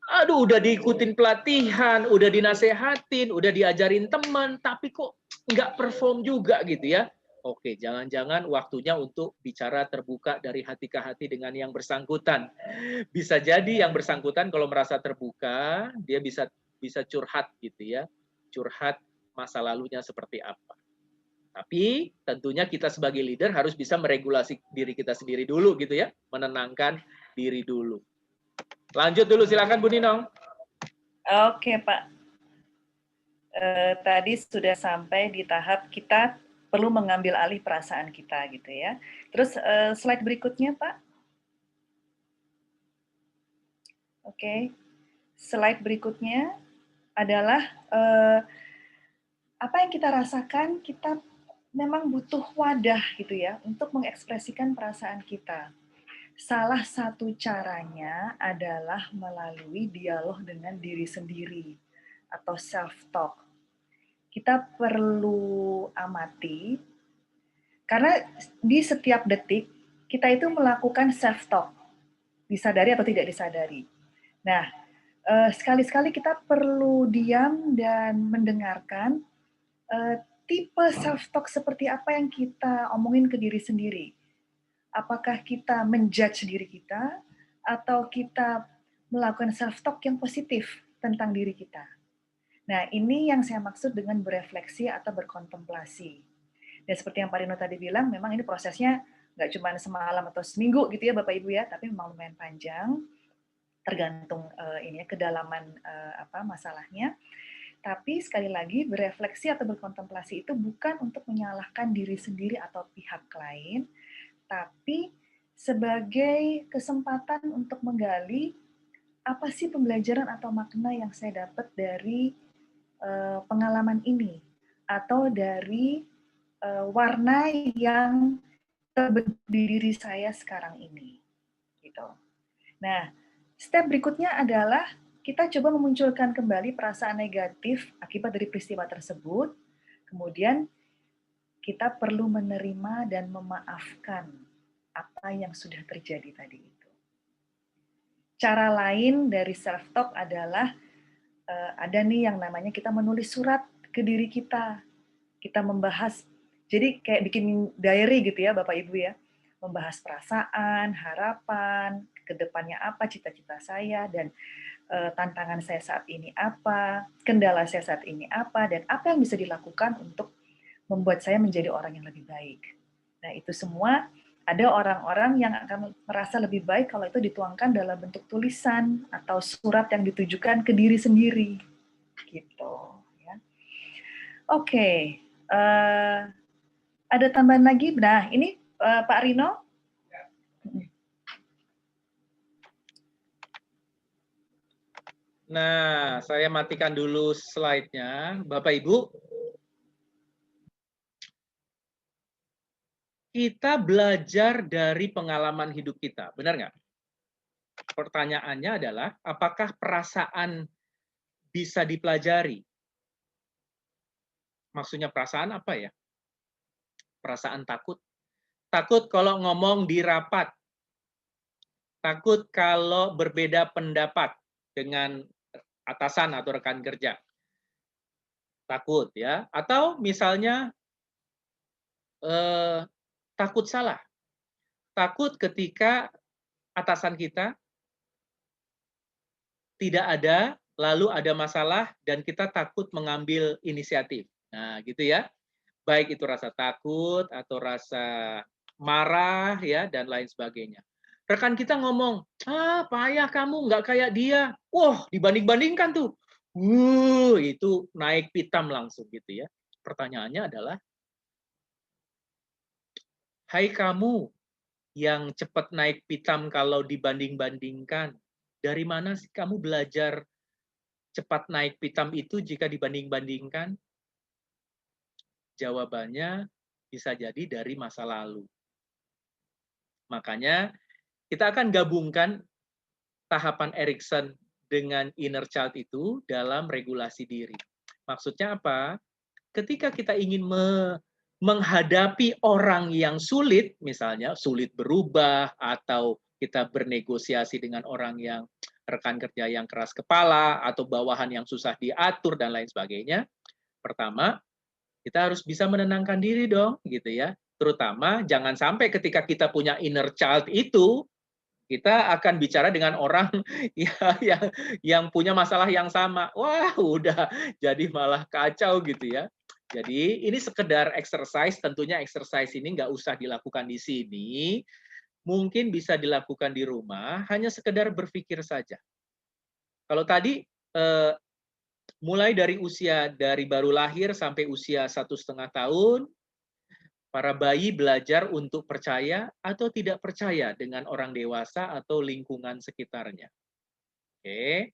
aduh udah diikutin pelatihan, udah dinasehatin, udah diajarin teman, tapi kok nggak perform juga gitu ya. Oke, jangan-jangan waktunya untuk bicara terbuka dari hati ke hati dengan yang bersangkutan. Bisa jadi yang bersangkutan kalau merasa terbuka, dia bisa curhat gitu ya. Curhat masa lalunya seperti apa. Tapi tentunya kita sebagai leader harus bisa meregulasi diri kita sendiri dulu gitu ya. Menenangkan diri dulu. Lanjut dulu, silakan Bu Ninong. Oke Pak, tadi sudah sampai di tahap kita perlu mengambil alih perasaan kita gitu ya. Terus slide berikutnya Pak. Oke, slide berikutnya adalah apa yang kita rasakan, kita memang butuh wadah gitu ya untuk mengekspresikan perasaan kita. Salah satu caranya adalah melalui dialog dengan diri sendiri atau self-talk. Kita perlu amati, karena di setiap detik kita itu melakukan self-talk, disadari atau tidak disadari. Nah, sekali-sekali kita perlu diam dan mendengarkan tipe self-talk seperti apa yang kita omongin ke diri sendiri. Apakah kita menjudge diri kita, atau kita melakukan self-talk yang positif tentang diri kita. Nah, ini yang saya maksud dengan berefleksi atau berkontemplasi. Dan seperti yang Pak Rino tadi bilang, memang ini prosesnya nggak cuma semalam atau seminggu gitu ya Bapak Ibu ya, tapi memang lumayan panjang, tergantung ini kedalaman masalahnya. Tapi sekali lagi, berefleksi atau berkontemplasi itu bukan untuk menyalahkan diri sendiri atau pihak lain, tapi sebagai kesempatan untuk menggali apa sih pembelajaran atau makna yang saya dapat dari pengalaman ini, atau dari warna yang terbentuk di diri saya sekarang ini. Gitu. Nah, step berikutnya adalah kita coba memunculkan kembali perasaan negatif akibat dari peristiwa tersebut. Kemudian kita perlu menerima dan memaafkan apa yang sudah terjadi tadi itu. Cara lain dari self-talk adalah ada nih yang namanya kita menulis surat ke diri kita. Kita membahas, jadi kayak bikin diary gitu ya Bapak Ibu ya. Membahas perasaan, harapan, ke depannya apa, cita-cita saya, dan tantangan saya saat ini apa, kendala saya saat ini apa, dan apa yang bisa dilakukan untuk membuat saya menjadi orang yang lebih baik. Nah, itu semua ada orang-orang yang akan merasa lebih baik kalau itu dituangkan dalam bentuk tulisan atau surat yang ditujukan ke diri sendiri. Gitu. Ya. Oke. Ada tambahan lagi? Nah, ini Pak Rino. Nah, saya matikan dulu slide-nya. Bapak Ibu, kita belajar dari pengalaman hidup kita, benar nggak? Pertanyaannya adalah, apakah perasaan bisa dipelajari? Maksudnya perasaan apa ya? Perasaan takut. Takut kalau ngomong di rapat. Takut kalau berbeda pendapat dengan atasan atau rekan kerja. Takut ya. Atau misalnya takut salah. Takut ketika atasan kita tidak ada, lalu ada masalah, dan kita takut mengambil inisiatif. Nah, gitu ya. Baik itu rasa takut, atau rasa marah, ya, dan lain sebagainya. Rekan kita ngomong, payah kamu, nggak kayak dia. Wah, dibanding-bandingkan tuh. Itu naik pitam langsung gitu ya. Pertanyaannya adalah, hai kamu yang cepat naik pitam kalau dibanding-bandingkan, dari mana sih kamu belajar cepat naik pitam itu jika dibanding-bandingkan? Jawabannya bisa jadi dari masa lalu. Makanya kita akan gabungkan tahapan Erikson dengan inner child itu dalam regulasi diri. Maksudnya apa? Ketika kita ingin menghadapi orang yang sulit, misalnya sulit berubah, atau kita bernegosiasi dengan orang yang rekan kerja yang keras kepala, atau bawahan yang susah diatur, dan lain sebagainya. Pertama, kita harus bisa menenangkan diri dong, gitu ya. Terutama jangan sampai ketika kita punya inner child itu, kita akan bicara dengan orang yang punya masalah yang sama. Wah, udah jadi malah kacau gitu ya. Jadi ini sekedar exercise, tentunya exercise ini nggak usah dilakukan di sini. Mungkin bisa dilakukan di rumah, hanya sekedar berpikir saja. Kalau tadi mulai dari usia dari baru lahir sampai usia 1,5 tahun, para bayi belajar untuk percaya atau tidak percaya dengan orang dewasa atau lingkungan sekitarnya. Oke.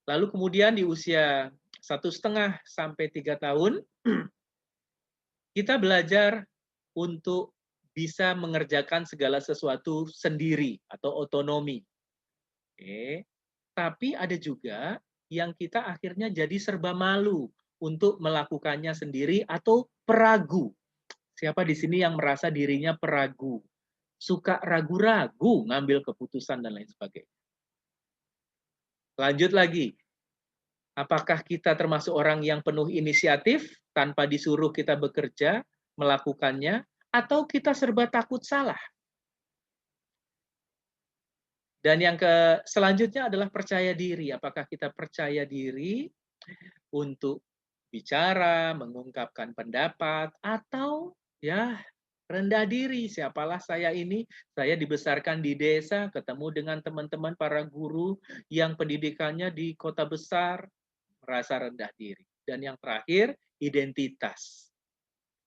Lalu kemudian di usia 1,5 sampai 3 tahun, kita belajar untuk bisa mengerjakan segala sesuatu sendiri atau otonomi. Oke. Tapi ada juga yang kita akhirnya jadi serba malu untuk melakukannya sendiri atau peragu. Siapa di sini yang merasa dirinya peragu? Suka ragu-ragu ngambil keputusan dan lain sebagainya. Lanjut lagi. Apakah kita termasuk orang yang penuh inisiatif tanpa disuruh kita bekerja, melakukannya, atau kita serba takut salah? Dan yang selanjutnya adalah percaya diri. Apakah kita percaya diri untuk bicara, mengungkapkan pendapat, atau ya rendah diri? Siapalah saya ini? Saya dibesarkan di desa, ketemu dengan teman-teman para guru yang pendidikannya di kota besar, merasa rendah diri. Dan yang terakhir, identitas.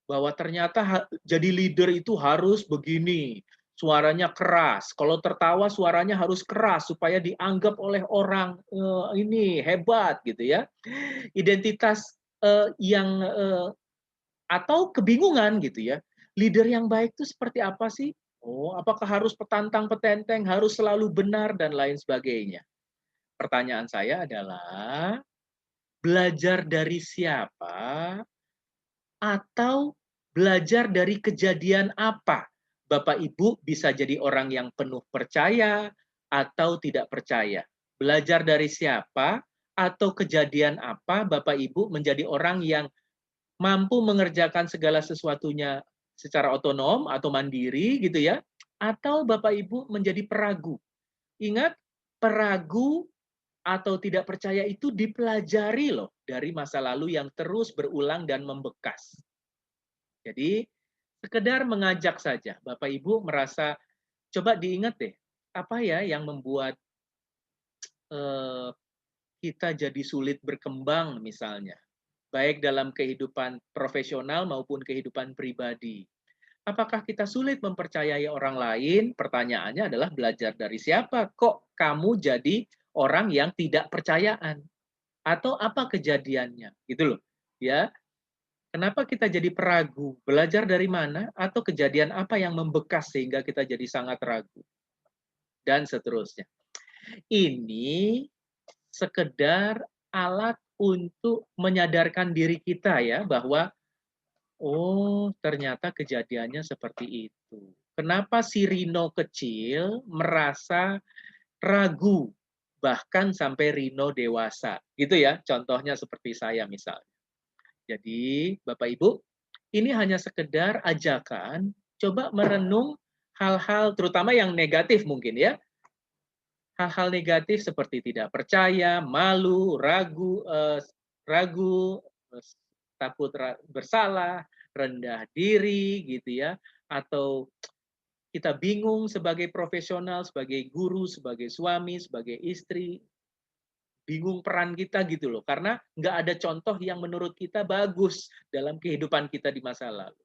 Bahwa ternyata jadi leader itu harus begini, suaranya keras. Kalau tertawa suaranya harus keras supaya dianggap oleh orang ini hebat gitu ya. Identitas yang atau kebingungan gitu ya. Leader yang baik itu seperti apa sih? Oh, apakah harus petantang petenteng, harus selalu benar dan lain sebagainya. Pertanyaan saya adalah belajar dari siapa atau belajar dari kejadian apa? Bapak Ibu bisa jadi orang yang penuh percaya atau tidak percaya. Belajar dari siapa atau kejadian apa Bapak Ibu menjadi orang yang mampu mengerjakan segala sesuatunya secara otonom atau mandiri gitu ya. Atau Bapak Ibu menjadi peragu. Ingat, peragu atau tidak percaya itu dipelajari loh dari masa lalu yang terus berulang dan membekas. Jadi, sekedar mengajak saja. Bapak Ibu merasa, coba diingat deh, apa ya yang membuat kita jadi sulit berkembang misalnya, baik dalam kehidupan profesional maupun kehidupan pribadi. Apakah kita sulit mempercayai orang lain? Pertanyaannya adalah belajar dari siapa? Kok kamu jadi orang yang tidak percayaan? Atau apa kejadiannya? Gitu loh. Ya. Kenapa kita jadi peragu? Belajar dari mana? Atau kejadian apa yang membekas sehingga kita jadi sangat ragu? Dan seterusnya. Ini sekedar alat untuk menyadarkan diri kita ya bahwa oh ternyata kejadiannya seperti itu. Kenapa si Rino kecil merasa ragu bahkan sampai Rino dewasa gitu ya, contohnya seperti saya misalnya. Jadi Bapak Ibu, ini hanya sekedar ajakan coba merenung hal-hal terutama yang negatif mungkin ya. Hal-hal negatif seperti tidak percaya, malu, ragu, takut bersalah, rendah diri, gitu ya, atau kita bingung sebagai profesional, sebagai guru, sebagai suami, sebagai istri, bingung peran kita gitu loh, karena nggak ada contoh yang menurut kita bagus dalam kehidupan kita di masa lalu.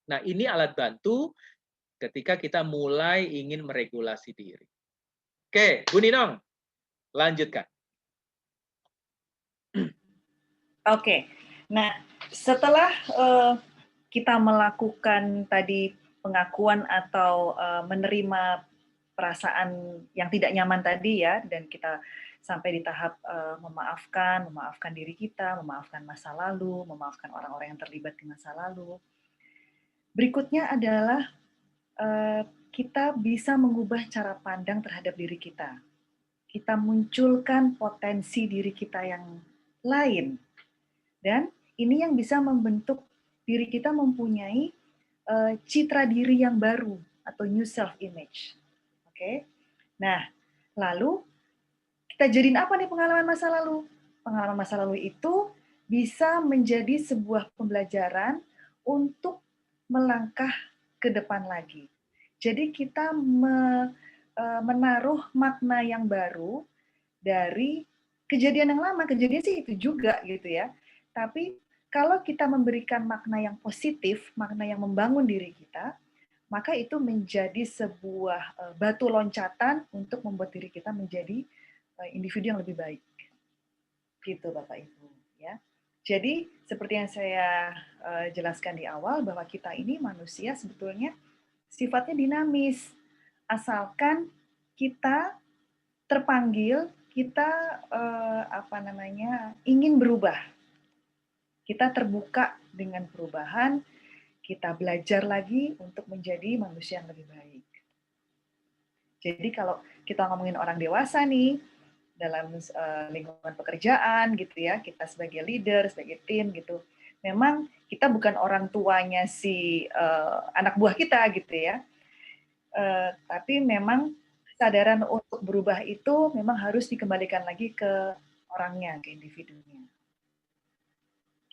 Nah, ini alat bantu ketika kita mulai ingin meregulasi diri. Oke, Bu Ninong, lanjutkan. Oke, nah setelah kita melakukan tadi pengakuan atau menerima perasaan yang tidak nyaman tadi ya, dan kita sampai di tahap memaafkan diri kita, memaafkan masa lalu, memaafkan orang-orang yang terlibat di masa lalu. Berikutnya adalah kita bisa mengubah cara pandang terhadap diri kita. Kita munculkan potensi diri kita yang lain. Dan ini yang bisa membentuk diri kita mempunyai citra diri yang baru atau new self image. Oke. Nah, lalu kita jadiin apa nih pengalaman masa lalu? Pengalaman masa lalu itu bisa menjadi sebuah pembelajaran untuk melangkah ke depan lagi. Jadi kita menaruh makna yang baru dari kejadian yang lama. Kejadian sih itu juga gitu ya. Tapi kalau kita memberikan makna yang positif, makna yang membangun diri kita, maka itu menjadi sebuah batu loncatan untuk membuat diri kita menjadi individu yang lebih baik. Gitu Bapak Ibu ya. Jadi seperti yang saya jelaskan di awal bahwa kita ini manusia sebetulnya sifatnya dinamis. Asalkan kita terpanggil, kita ingin berubah. Kita terbuka dengan perubahan, kita belajar lagi untuk menjadi manusia yang lebih baik. Jadi kalau kita ngomongin orang dewasa nih, dalam lingkungan pekerjaan gitu ya, kita sebagai leader, sebagai tim gitu, memang kita bukan orang tuanya si anak buah kita gitu ya, tapi memang kesadaran untuk berubah itu memang harus dikembalikan lagi ke orangnya, ke individunya.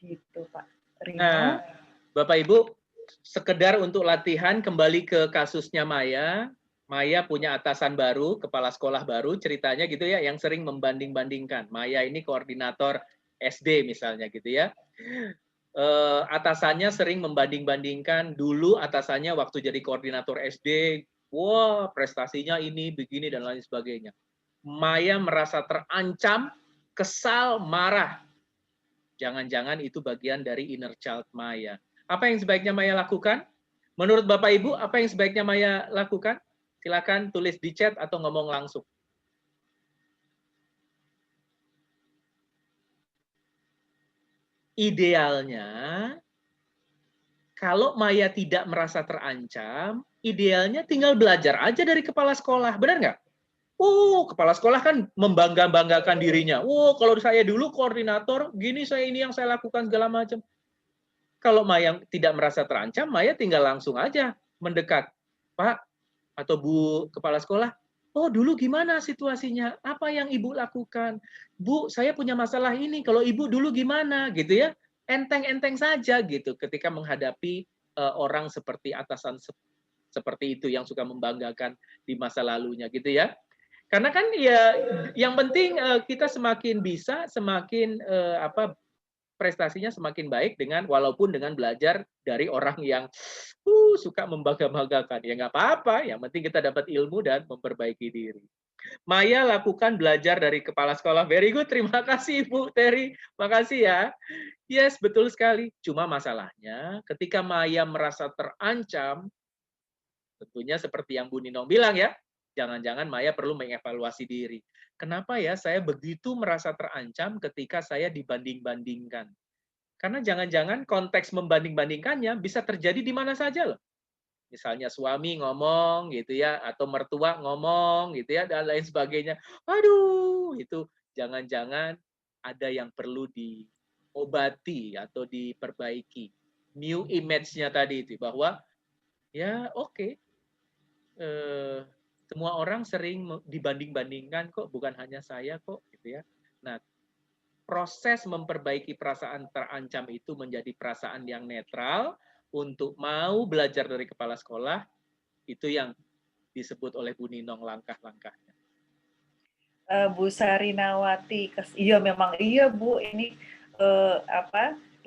Gitu Pak Rino. Nah, Bapak Ibu, sekedar untuk latihan kembali ke kasusnya Maya. Maya punya atasan baru, kepala sekolah baru, ceritanya gitu ya, yang sering membanding-bandingkan. Maya ini koordinator SD misalnya gitu ya. Atasannya sering membanding-bandingkan, dulu atasannya waktu jadi koordinator SD, wah prestasinya ini, begini, dan lain sebagainya. Maya merasa terancam, kesal, marah. Jangan-jangan itu bagian dari inner child Maya. Apa yang sebaiknya Maya lakukan? Menurut Bapak Ibu, apa yang sebaiknya Maya lakukan? Silakan tulis di chat atau ngomong langsung. Idealnya, kalau Maya tidak merasa terancam, idealnya tinggal belajar aja dari kepala sekolah. Benar nggak? Kepala sekolah kan membangga-banggakan dirinya. Kalau saya dulu koordinator, gini saya ini yang saya lakukan segala macam. Kalau Maya tidak merasa terancam, Maya tinggal langsung aja mendekat. Pak atau Bu kepala sekolah, Oh, dulu gimana situasinya? Apa yang Ibu lakukan? Bu, saya punya masalah ini. Kalau Ibu dulu gimana? Gitu ya. Enteng-enteng saja gitu ketika menghadapi orang seperti atasan seperti itu yang suka membanggakan di masa lalunya gitu ya. Karena kan ya yang penting kita semakin bisa, semakin prestasinya semakin baik dengan walaupun dengan belajar dari orang yang suka membangga-banggakan. Ya nggak apa-apa, yang penting kita dapat ilmu dan memperbaiki diri. Maya lakukan belajar dari kepala sekolah. Very good, terima kasih Ibu Terry. Makasih ya. Yes, betul sekali. Cuma masalahnya ketika Maya merasa terancam, tentunya seperti yang Bu Ninong bilang ya, jangan-jangan Maya perlu mengevaluasi diri. Kenapa ya saya begitu merasa terancam ketika saya dibanding-bandingkan? Karena jangan-jangan konteks membanding-bandingkannya bisa terjadi di mana saja loh. Misalnya suami ngomong gitu ya, atau mertua ngomong gitu ya, dan lain sebagainya. Aduh, itu jangan-jangan ada yang perlu diobati atau diperbaiki. New image-nya tadi itu, bahwa ya oke, semua orang sering dibanding-bandingkan kok, bukan hanya saya kok gitu ya. Nah, proses memperbaiki perasaan terancam itu menjadi perasaan yang netral untuk mau belajar dari kepala sekolah, itu yang disebut oleh Bu Ninong langkah-langkahnya. Bu Sarinawati, iya memang iya Bu, ini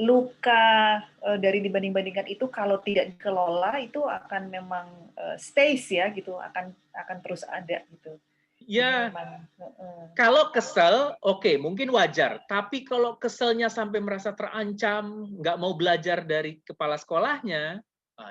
luka dari dibanding-bandingkan itu kalau tidak dikelola itu akan memang stays ya gitu, akan terus ada gitu. Ya, kalau kesel, oke, mungkin wajar. Tapi kalau keselnya sampai merasa terancam, nggak mau belajar dari kepala sekolahnya,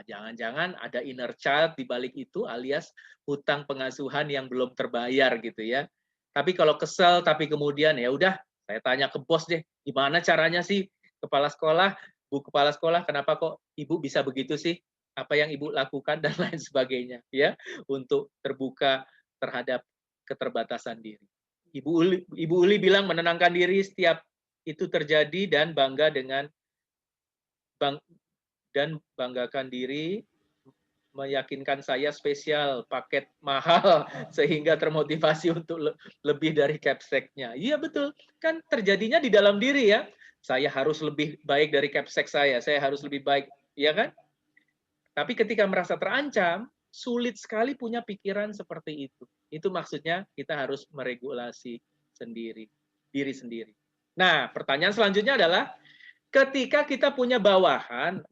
jangan-jangan ada inner child di balik itu, alias hutang pengasuhan yang belum terbayar gitu ya. Tapi kalau kesel, tapi kemudian ya udah, saya tanya ke bos deh, gimana caranya sih kepala sekolah, Bu kepala sekolah, kenapa kok Ibu bisa begitu sih? Apa yang Ibu lakukan dan lain sebagainya ya, untuk terbuka terhadap keterbatasan diri. Ibu Uli bilang menenangkan diri setiap itu terjadi dan banggakan diri, meyakinkan saya spesial, paket mahal sehingga termotivasi untuk lebih dari capsek-nya. Iya betul, kan terjadinya di dalam diri ya. Saya harus lebih baik dari capsek saya harus lebih baik, ya kan? Tapi ketika merasa terancam, sulit sekali punya pikiran seperti itu. Itu maksudnya kita harus meregulasi diri sendiri. Nah, pertanyaan selanjutnya adalah ketika kita punya bawahan,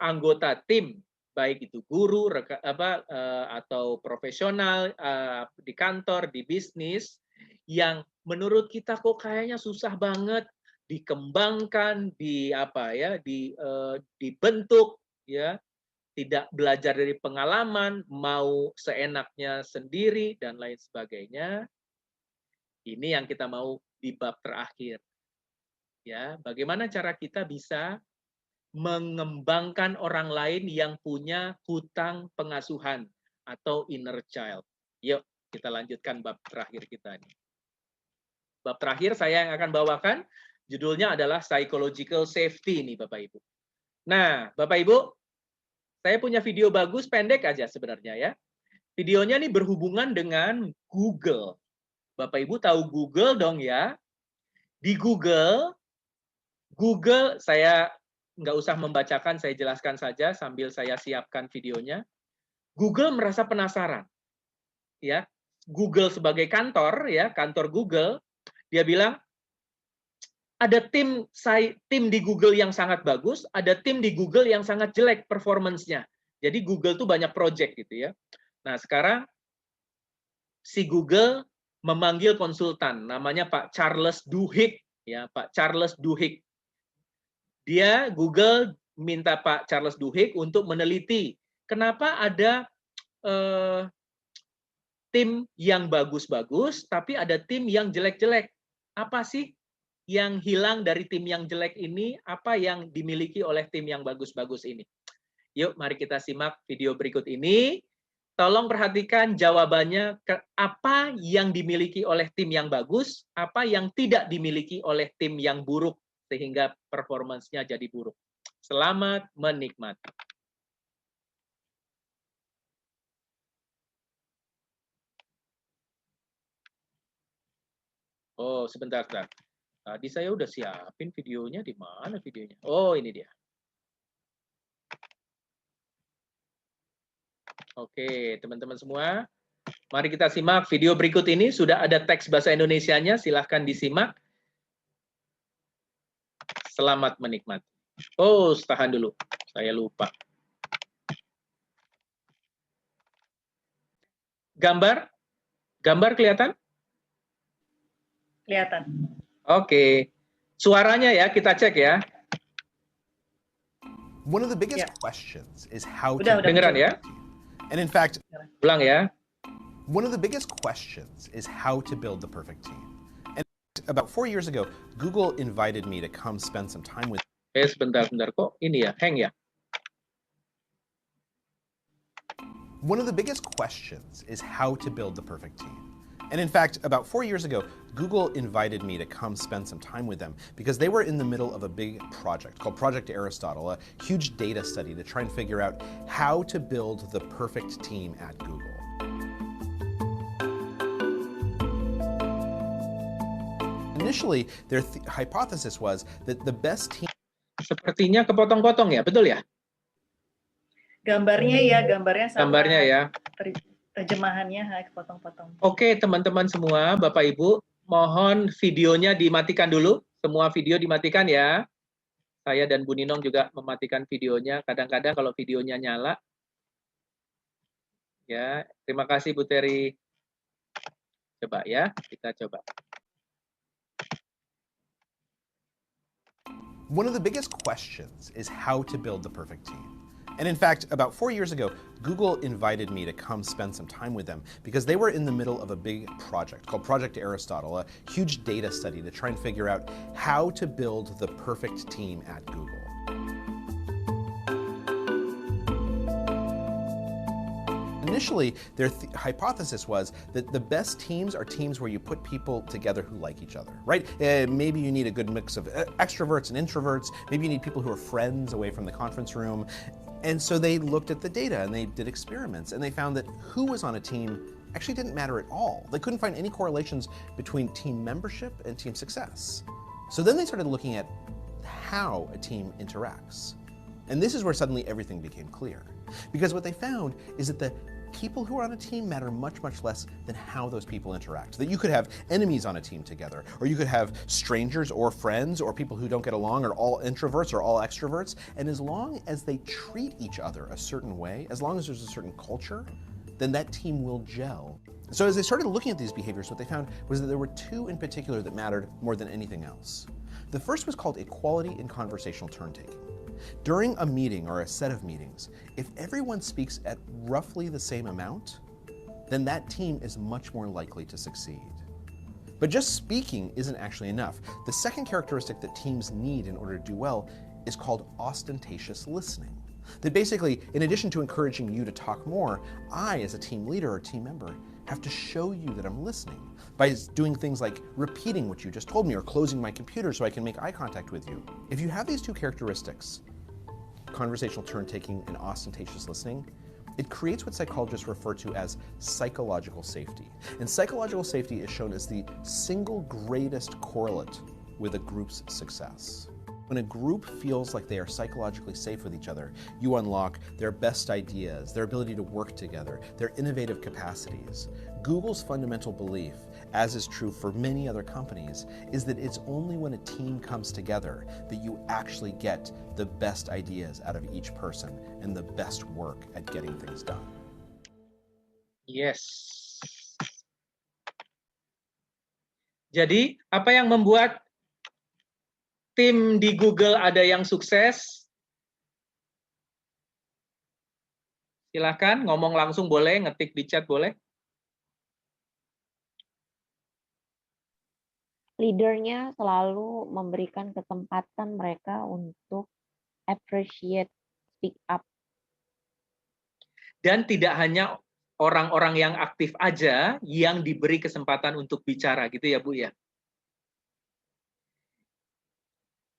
anggota tim, baik itu guru atau profesional di kantor, di bisnis, yang menurut kita kok kayaknya susah banget dikembangkan, dibentuk, ya, tidak belajar dari pengalaman, mau seenaknya sendiri, dan lain sebagainya. Ini yang kita mau di bab terakhir. Ya, bagaimana cara kita bisa mengembangkan orang lain yang punya hutang pengasuhan atau inner child. Yuk, kita lanjutkan bab terakhir kita ini. Bab terakhir saya yang akan bawakan, judulnya adalah psychological safety nih Bapak Ibu. Nah, Bapak Ibu, saya punya video bagus, pendek aja sebenarnya ya. Videonya nih berhubungan dengan Google. Bapak Ibu tahu Google dong ya. Di Google saya nggak usah membacakan, saya jelaskan saja sambil saya siapkan videonya. Google merasa penasaran. Ya, Google sebagai kantor ya, kantor Google, dia bilang ada tim di Google yang sangat bagus, ada tim di Google yang sangat jelek performance-nya. Jadi Google tuh banyak project gitu ya. Nah, sekarang si Google memanggil konsultan, namanya Pak Charles Duhigg, ya Pak Charles Duhigg. Google minta Pak Charles Duhigg untuk meneliti kenapa ada tim yang bagus-bagus, tapi ada tim yang jelek-jelek. Apa sih yang hilang dari tim yang jelek ini? Apa yang dimiliki oleh tim yang bagus-bagus ini? Yuk, mari kita simak video berikut ini. Tolong perhatikan jawabannya, apa yang dimiliki oleh tim yang bagus, apa yang tidak dimiliki oleh tim yang buruk, sehingga performance-nya jadi buruk. Selamat menikmati. Oh, sebentar. Tadi saya udah siapin videonya, di mana videonya? Oh, ini dia. Oke, teman-teman semua, mari kita simak video berikut ini. Sudah ada teks bahasa Indonesianya, silahkan disimak. Selamat menikmati. Oh, tahan dulu, saya lupa. Gambar kelihatan? Kelihatan. Oke. Suaranya ya, kita cek ya. One of the biggest Yeah. questions is how Udah, to Dengeran ya? And in fact, Ulang ya. one of the biggest questions is how to build the perfect team. And about 4 years ago, Google invited me to come spend some time with Sebentar. Kok ini ya, hang ya? One of the biggest questions is how to build the perfect team. And in fact, about 4 years ago, Google invited me to come spend some time with them because they were in the middle of a big project called Project Aristotle, a huge data study to try and figure out how to build the perfect team at Google. Initially, their hypothesis was that the best team Sepertinya kepotong-potong ya, betul ya? Gambarnya ya, gambarnya sama. Gambarnya ya. Terjemahannya kepotong-potong. Oke, teman-teman semua, Bapak Ibu, mohon videonya dimatikan dulu. Semua video dimatikan ya. Saya dan Bu Ninong juga mematikan videonya. Kadang-kadang kalau videonya nyala. Ya, terima kasih Bu Teri. Coba ya, kita coba. One of the biggest questions is how to build the perfect team. And in fact, about 4 years ago, Google invited me to come spend some time with them because they were in the middle of a big project called Project Aristotle, a huge data study to try and figure out how to build the perfect team at Google. Initially, their hypothesis was that the best teams are teams where you put people together who like each other, right? Maybe you need a good mix of extroverts and introverts. Maybe you need people who are friends away from the conference room. And so they looked at the data and they did experiments and they found that who was on a team actually didn't matter at all. They couldn't find any correlations between team membership and team success. So then they started looking at how a team interacts. And this is where suddenly everything became clear. Because what they found is that the people who are on a team matter much, much less than how those people interact. That you could have enemies on a team together, or you could have strangers or friends or people who don't get along, or all introverts or all extroverts. And as long as they treat each other a certain way, as long as there's a certain culture, then that team will gel. So as they started looking at these behaviors, what they found was that there were two in particular that mattered more than anything else. The first was called equality in conversational turn-taking. During a meeting or a set of meetings, if everyone speaks at roughly the same amount, then that team is much more likely to succeed. But just speaking isn't actually enough. The second characteristic that teams need in order to do well is called ostentatious listening. That basically, in addition to encouraging you to talk more, I, as a team leader or team member, have to show you that I'm listening by doing things like repeating what you just told me or closing my computer so I can make eye contact with you. If you have these two characteristics, conversational turn-taking and ostentatious listening, it creates what psychologists refer to as psychological safety. And psychological safety is shown as the single greatest correlate with a group's success. When a group feels like they are psychologically safe with each other, you unlock their best ideas, their ability to work together, their innovative capacities. Google's fundamental belief, as is true for many other companies, is that it's only when a team comes together that you actually get the best ideas out of each person and the best work at getting things done. Yes. Jadi, apa yang membuat tim di Google ada yang sukses? Silakan ngomong langsung boleh, ngetik di chat boleh. Leadernya selalu memberikan kesempatan mereka untuk appreciate, speak up. Dan tidak hanya orang-orang yang aktif aja yang diberi kesempatan untuk bicara gitu ya Bu ya.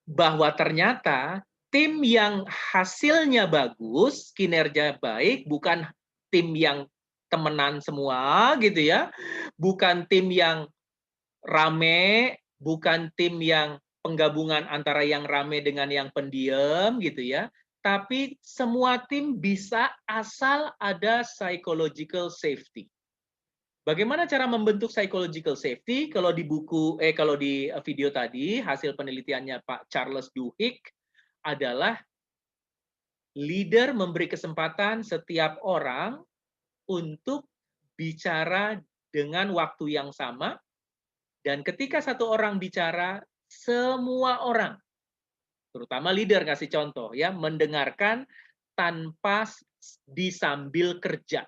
Bahwa ternyata tim yang hasilnya bagus, kinerja baik, bukan tim yang temenan semua gitu ya, bukan tim yang rame, bukan tim yang penggabungan antara yang rame dengan yang pendiam gitu ya. Tapi semua tim bisa asal ada psychological safety. Bagaimana cara membentuk psychological safety? Kalau di kalau di video tadi hasil penelitiannya Pak Charles Duhigg adalah leader memberi kesempatan setiap orang untuk bicara dengan waktu yang sama, dan ketika satu orang bicara, semua orang, terutama leader kasih contoh ya, mendengarkan tanpa disambil kerja,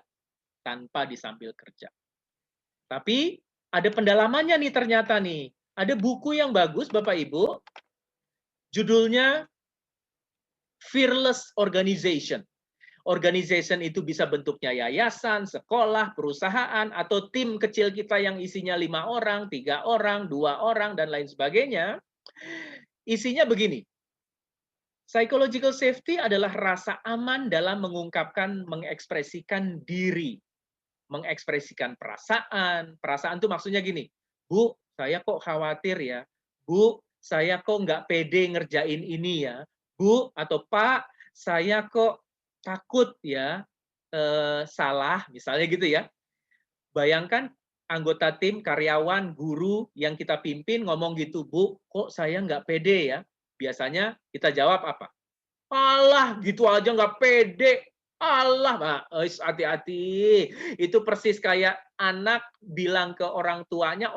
Tapi ada pendalamannya nih ternyata nih. Ada buku yang bagus Bapak Ibu, judulnya Fearless Organization. Organization itu bisa bentuknya yayasan, sekolah, perusahaan, atau tim kecil kita yang isinya 5 orang, 3 orang, 2 orang, dan lain sebagainya. Isinya begini. Psychological safety adalah rasa aman dalam mengungkapkan, mengekspresikan diri. Mengekspresikan perasaan. Perasaan itu maksudnya gini, Bu, saya kok khawatir ya. Bu, saya kok nggak pede ngerjain ini ya. Bu atau Pak, saya kok takut ya salah, misalnya gitu ya. Bayangkan anggota tim, karyawan, guru yang kita pimpin ngomong gitu, Bu, kok saya nggak pede ya. Biasanya kita jawab apa? Alah, gitu aja nggak pede. Allah, hati-hati. Itu persis kayak anak bilang ke orang tuanya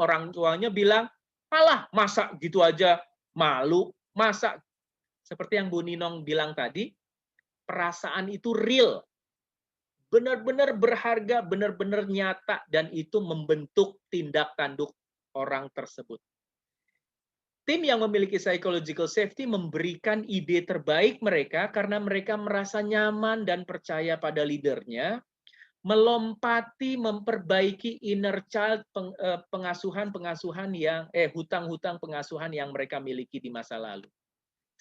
bilang, alah, masa gitu aja malu, masa. Seperti yang Bu Ninong bilang tadi, perasaan itu real. Benar-benar berharga, benar-benar nyata, dan itu membentuk tindak tanduk orang tersebut. Tim yang memiliki psychological safety memberikan ide terbaik mereka karena mereka merasa nyaman dan percaya pada leadernya, melompati, memperbaiki inner child pengasuhan yang hutang-hutang pengasuhan yang mereka miliki di masa lalu.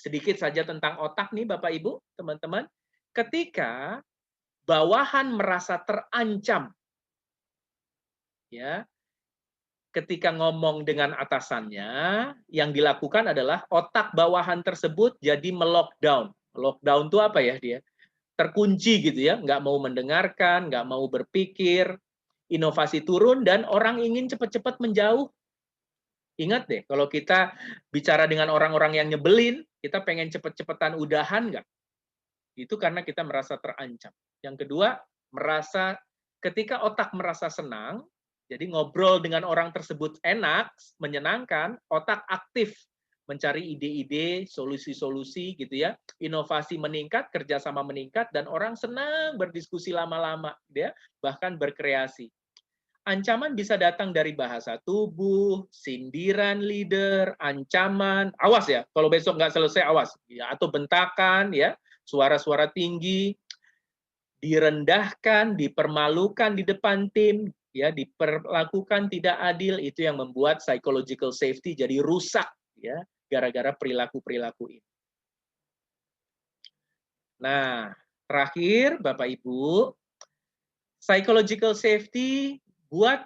Sedikit saja tentang otak nih Bapak Ibu, teman-teman. Ketika bawahan merasa terancam, ya, ketika ngomong dengan atasannya, yang dilakukan adalah otak bawahan tersebut jadi melockdown. Lockdown itu apa ya dia? Terkunci gitu ya, nggak mau mendengarkan, nggak mau berpikir, inovasi turun, dan orang ingin cepat-cepat menjauh. Ingat deh, kalau kita bicara dengan orang-orang yang nyebelin, kita pengen cepet-cepetan udahan nggak? Itu karena kita merasa terancam. Yang kedua, ketika otak merasa senang, jadi ngobrol dengan orang tersebut enak, menyenangkan, otak aktif mencari ide-ide, solusi-solusi gitu ya, inovasi meningkat, kerjasama meningkat, dan orang senang berdiskusi lama-lama, ya, bahkan berkreasi. Ancaman bisa datang dari bahasa tubuh, sindiran leader, ancaman, awas ya, kalau besok nggak selesai awas, ya, atau bentakan, ya, suara-suara tinggi, direndahkan, dipermalukan di depan tim, ya, diperlakukan tidak adil, itu yang membuat psychological safety jadi rusak, ya, gara-gara perilaku-perilaku ini. Nah, terakhir Bapak Ibu, psychological safety buat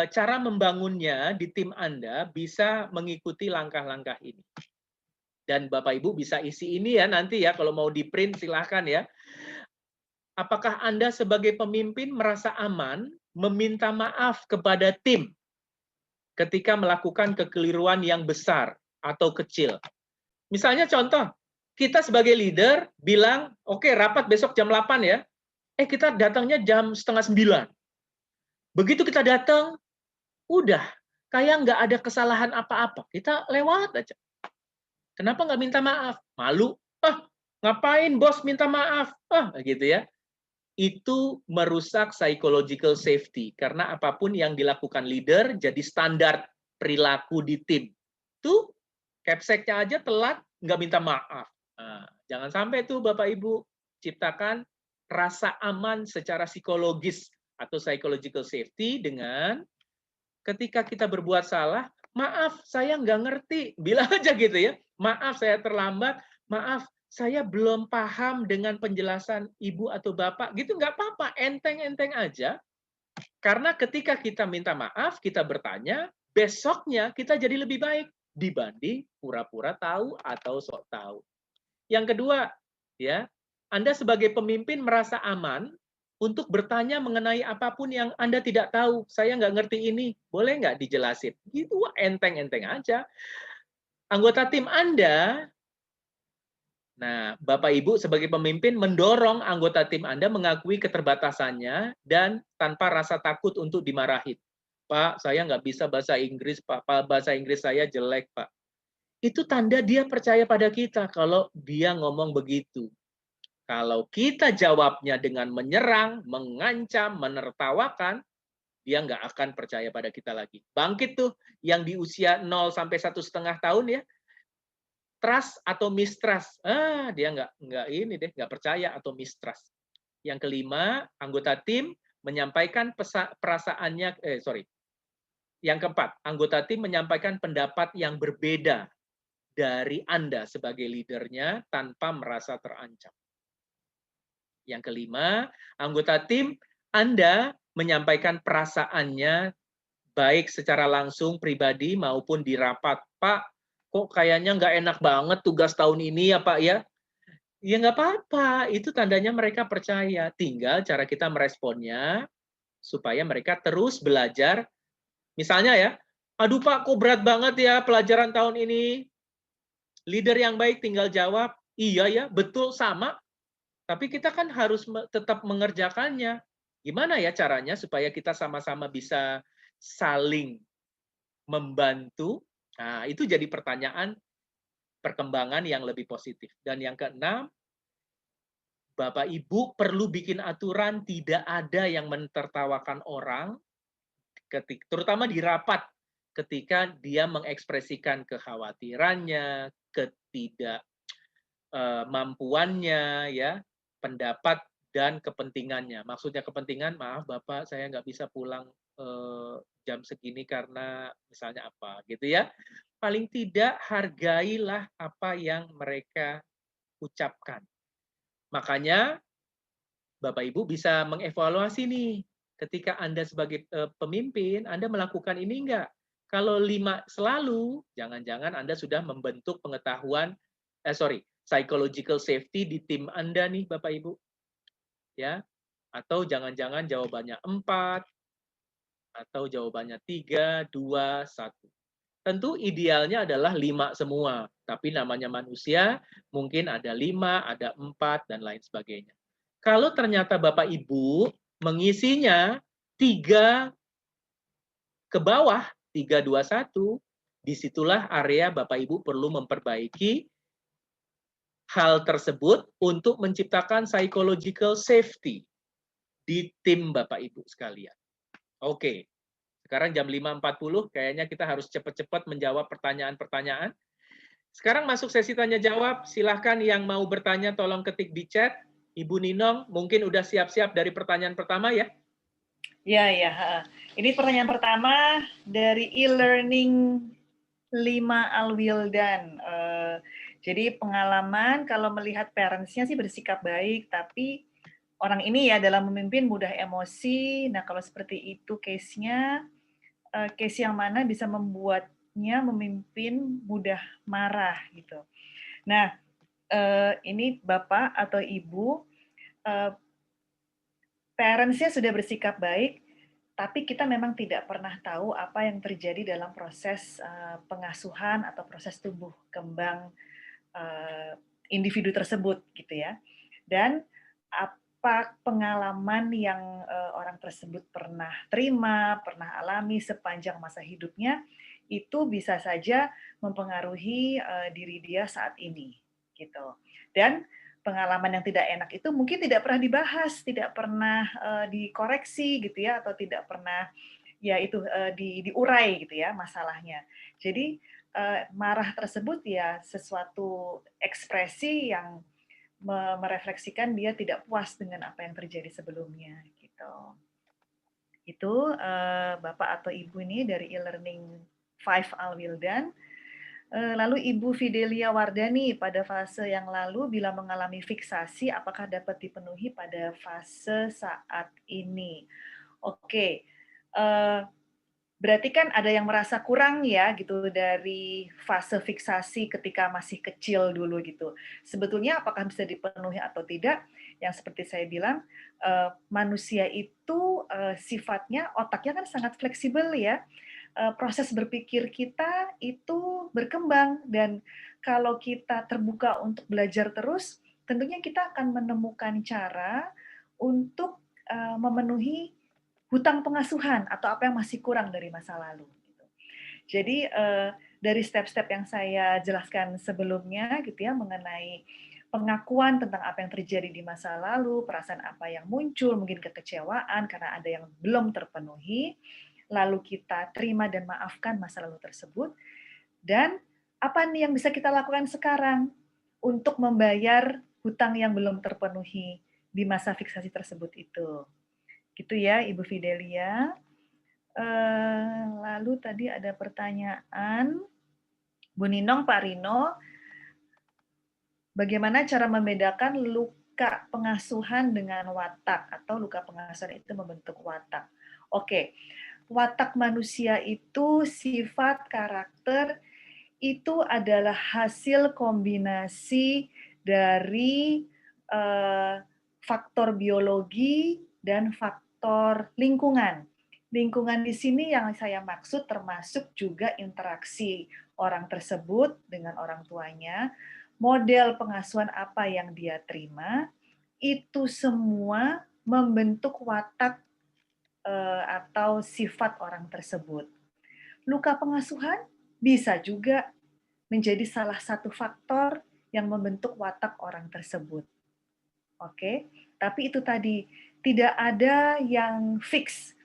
cara membangunnya di tim Anda bisa mengikuti langkah-langkah ini. Dan Bapak Ibu bisa isi ini ya nanti ya, kalau mau di print silahkan ya. Apakah Anda sebagai pemimpin merasa aman meminta maaf kepada tim ketika melakukan kekeliruan yang besar atau kecil? Misalnya contoh, kita sebagai leader bilang, oke, rapat besok jam 8 ya. Kita datangnya jam 8:30. Begitu kita datang, udah, kayak nggak ada kesalahan apa-apa. Kita lewat aja. Kenapa nggak minta maaf? Malu. Ngapain bos minta maaf? Gitu ya. Itu merusak psychological safety. Karena apapun yang dilakukan leader jadi standar perilaku di tim. Tuh, capseknya aja telat, nggak minta maaf. Nah, jangan sampai tuh Bapak Ibu ciptakan rasa aman secara psikologis atau psychological safety dengan ketika kita berbuat salah, maaf saya nggak ngerti, bilang aja gitu ya, maaf saya terlambat, maaf saya belum paham dengan penjelasan ibu atau bapak, gitu nggak apa-apa, enteng-enteng aja. Karena ketika kita minta maaf, kita bertanya, besoknya kita jadi lebih baik dibanding pura-pura tahu atau sok tahu. Yang kedua, ya, Anda sebagai pemimpin merasa aman untuk bertanya mengenai apapun yang Anda tidak tahu. Saya nggak ngerti ini, boleh nggak dijelasin? Itu enteng-enteng aja. Anggota tim Anda, nah, Bapak Ibu sebagai pemimpin mendorong anggota tim Anda mengakui keterbatasannya dan tanpa rasa takut untuk dimarahin. Pak, saya nggak bisa bahasa Inggris, Pak. Bahasa Inggris saya jelek, Pak. Itu tanda dia percaya pada kita kalau dia ngomong begitu. Kalau kita jawabnya dengan menyerang, mengancam, menertawakan, dia nggak akan percaya pada kita lagi. Bangkit tuh yang di usia 0 sampai 1,5 tahun ya, trust atau mistrust. Dia nggak percaya atau mistrust. Yang kelima, anggota tim menyampaikan perasaannya, Yang keempat, anggota tim menyampaikan pendapat yang berbeda dari Anda sebagai leadernya tanpa merasa terancam. Yang kelima, anggota tim Anda menyampaikan perasaannya baik secara langsung pribadi maupun di rapat. Pak, kok kayaknya nggak enak banget tugas tahun ini ya Pak ya? Ya nggak apa-apa, itu tandanya mereka percaya. Tinggal cara kita meresponnya supaya mereka terus belajar. Misalnya ya, aduh Pak, kok berat banget ya pelajaran tahun ini. Leader yang baik tinggal jawab, iya ya, betul sama. Tapi kita kan harus tetap mengerjakannya. Gimana ya caranya supaya kita sama-sama bisa saling membantu? Nah, itu jadi pertanyaan perkembangan yang lebih positif. Dan yang keenam, Bapak Ibu perlu bikin aturan tidak ada yang mentertawakan orang, terutama di rapat ketika dia mengekspresikan kekhawatirannya, ketidakmampuannya, ya, pendapat dan kepentingannya. Maksudnya kepentingan, maaf Bapak, saya nggak bisa pulang jam segini karena misalnya apa, gitu ya. Paling tidak hargailah apa yang mereka ucapkan. Makanya Bapak Ibu bisa mengevaluasi nih, ketika Anda sebagai pemimpin, Anda melakukan ini enggak? Kalau 5 selalu, jangan-jangan Anda sudah membentuk pengetahuan, psychological safety di tim Anda nih Bapak Ibu. Ya, atau jangan-jangan jawabannya 4, atau jawabannya 3, 2, 1. Tentu idealnya adalah 5 semua, tapi namanya manusia, mungkin ada 5, ada 4, dan lain sebagainya. Kalau ternyata Bapak Ibu mengisinya 3 ke bawah, 3, 2, 1, disitulah area Bapak Ibu perlu memperbaiki hal tersebut untuk menciptakan psychological safety di tim Bapak Ibu sekalian. Oke, sekarang jam 5.40, kayaknya kita harus cepat-cepat menjawab pertanyaan-pertanyaan. Sekarang masuk sesi tanya-jawab, silahkan yang mau bertanya tolong ketik di chat. Ibu Ninong mungkin udah siap-siap dari pertanyaan pertama ya? Ya. Ini pertanyaan pertama dari e-learning 5 Alwildan. Jadi pengalaman kalau melihat parents-nya sih bersikap baik, tapi orang ini ya dalam memimpin mudah emosi. Nah kalau seperti itu case-nya, case yang mana bisa membuatnya memimpin mudah marah gitu. Nah ini Bapak atau Ibu, parents-nya sudah bersikap baik, tapi kita memang tidak pernah tahu apa yang terjadi dalam proses pengasuhan atau proses tumbuh kembang individu tersebut gitu ya. Dan apa pengalaman yang orang tersebut pernah terima, pernah alami sepanjang masa hidupnya, itu bisa saja mempengaruhi diri dia saat ini gitu. Dan pengalaman yang tidak enak itu mungkin tidak pernah dibahas, tidak pernah dikoreksi gitu ya, atau tidak pernah ya itu diurai gitu ya masalahnya. Jadi marah tersebut ya sesuatu ekspresi yang merefleksikan dia tidak puas dengan apa yang terjadi sebelumnya gitu. Itu Bapak atau Ibu ini dari e-learning 5 Alwildan. Lalu Ibu Fidelia Wardani, pada fase yang lalu bila mengalami fiksasi, apakah dapat dipenuhi pada fase saat ini? Oke, Berarti kan ada yang merasa kurang ya gitu dari fase fiksasi ketika masih kecil dulu gitu. Sebetulnya apakah bisa dipenuhi atau tidak? Yang seperti saya bilang, manusia itu sifatnya otaknya kan sangat fleksibel ya. Proses berpikir kita itu berkembang, dan kalau kita terbuka untuk belajar terus, tentunya kita akan menemukan cara untuk memenuhi hutang pengasuhan atau apa yang masih kurang dari masa lalu. Jadi dari step-step yang saya jelaskan sebelumnya gitu ya, mengenai pengakuan tentang apa yang terjadi di masa lalu, perasaan apa yang muncul, mungkin kekecewaan karena ada yang belum terpenuhi, lalu kita terima dan maafkan masa lalu tersebut, dan apa nih yang bisa kita lakukan sekarang untuk membayar hutang yang belum terpenuhi di masa fiksasi tersebut itu. Gitu ya, Ibu Fidelia. Lalu tadi ada pertanyaan, Bu Ninong, Pak Rino, bagaimana cara membedakan luka pengasuhan dengan watak, atau luka pengasuhan itu membentuk watak? Oke, watak manusia itu, sifat, karakter, itu adalah hasil kombinasi dari faktor biologi dan faktor lingkungan. Lingkungan di sini yang saya maksud termasuk juga interaksi orang tersebut dengan orang tuanya, model pengasuhan apa yang dia terima, itu semua membentuk watak atau sifat orang tersebut. Luka pengasuhan bisa juga menjadi salah satu faktor yang membentuk watak orang tersebut. Oke, tapi itu tadi tidak ada yang fix.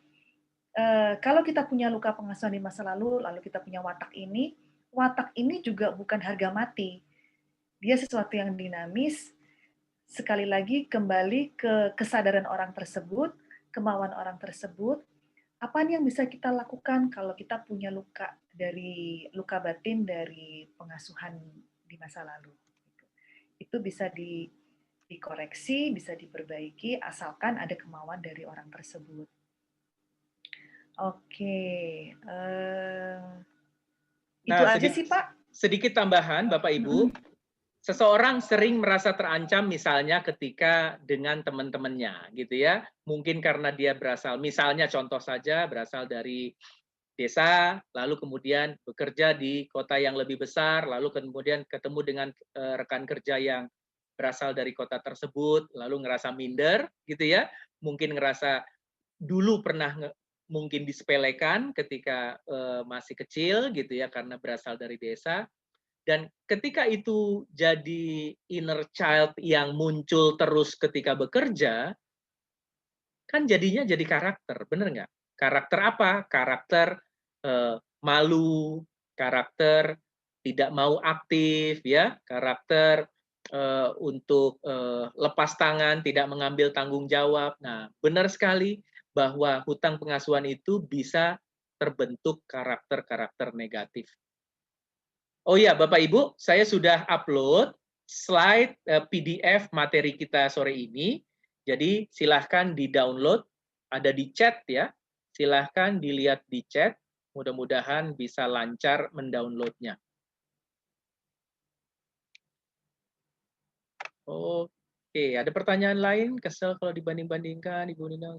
Kalau kita punya luka pengasuhan di masa lalu kita punya watak ini juga bukan harga mati. Dia sesuatu yang dinamis. Sekali lagi kembali ke kesadaran orang tersebut, kemauan orang tersebut. Apa nih yang bisa kita lakukan kalau kita punya luka luka batin dari pengasuhan di masa lalu? Itu bisa dikoreksi, bisa diperbaiki, asalkan ada kemauan dari orang tersebut. Oke, itu aja sih Pak. Sedikit tambahan Bapak Ibu, seseorang sering merasa terancam misalnya ketika dengan teman-temannya gitu ya. Mungkin karena dia berasal, misalnya contoh saja berasal dari desa, lalu kemudian bekerja di kota yang lebih besar, lalu kemudian ketemu dengan rekan kerja yang berasal dari kota tersebut, lalu ngerasa minder gitu ya. Mungkin ngerasa dulu pernah mungkin disepelekan ketika masih kecil gitu ya karena berasal dari desa. Dan ketika itu jadi inner child yang muncul terus ketika bekerja, kan jadinya jadi karakter, bener nggak? Karakter apa? Karakter malu, karakter tidak mau aktif, ya, karakter untuk lepas tangan, tidak mengambil tanggung jawab. Nah, benar sekali bahwa hutang pengasuhan itu bisa terbentuk karakter-karakter negatif. Oh ya, Bapak Ibu, saya sudah upload slide PDF materi kita sore ini. Jadi silahkan di-download, ada di chat ya. Silahkan dilihat di chat. Mudah-mudahan bisa lancar mendownloadnya. Oke, ada pertanyaan lain? Kesel kalau dibanding-bandingkan, Ibu Nina?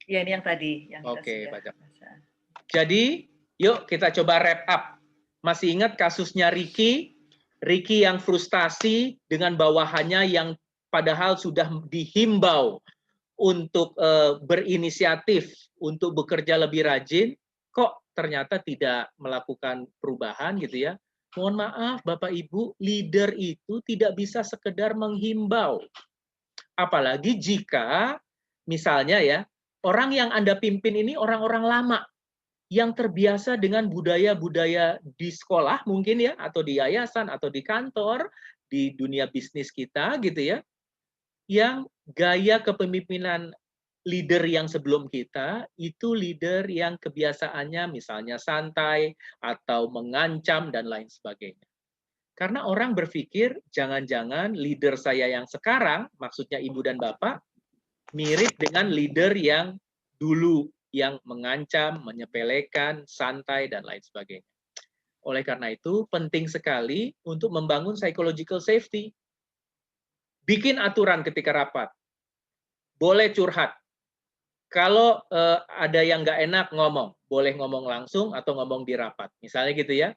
Ya, ini yang tadi. Yang Oke, kita baca. Jadi, yuk kita coba wrap up. Masih ingat kasusnya Ricky? Ricky yang frustasi dengan bawahannya yang padahal sudah dihimbau untuk berinisiatif, untuk bekerja lebih rajin, kok ternyata tidak melakukan perubahan gitu ya. Mohon maaf Bapak Ibu, leader itu tidak bisa sekedar menghimbau. Apalagi jika misalnya ya, orang yang Anda pimpin ini orang-orang lama yang terbiasa dengan budaya-budaya di sekolah mungkin ya, atau di yayasan, atau di kantor, di dunia bisnis kita gitu ya, yang gaya kepemimpinan leader yang sebelum kita, itu leader yang kebiasaannya misalnya santai, atau mengancam, dan lain sebagainya. Karena orang berpikir, jangan-jangan leader saya yang sekarang, maksudnya Ibu dan Bapak, mirip dengan leader yang dulu yang mengancam, menyepelekan, santai, dan lain sebagainya. Oleh karena itu, penting sekali untuk membangun psychological safety. Bikin aturan ketika rapat. Boleh curhat. Kalau ada yang nggak enak, ngomong. Boleh ngomong langsung atau ngomong di rapat. Misalnya gitu ya.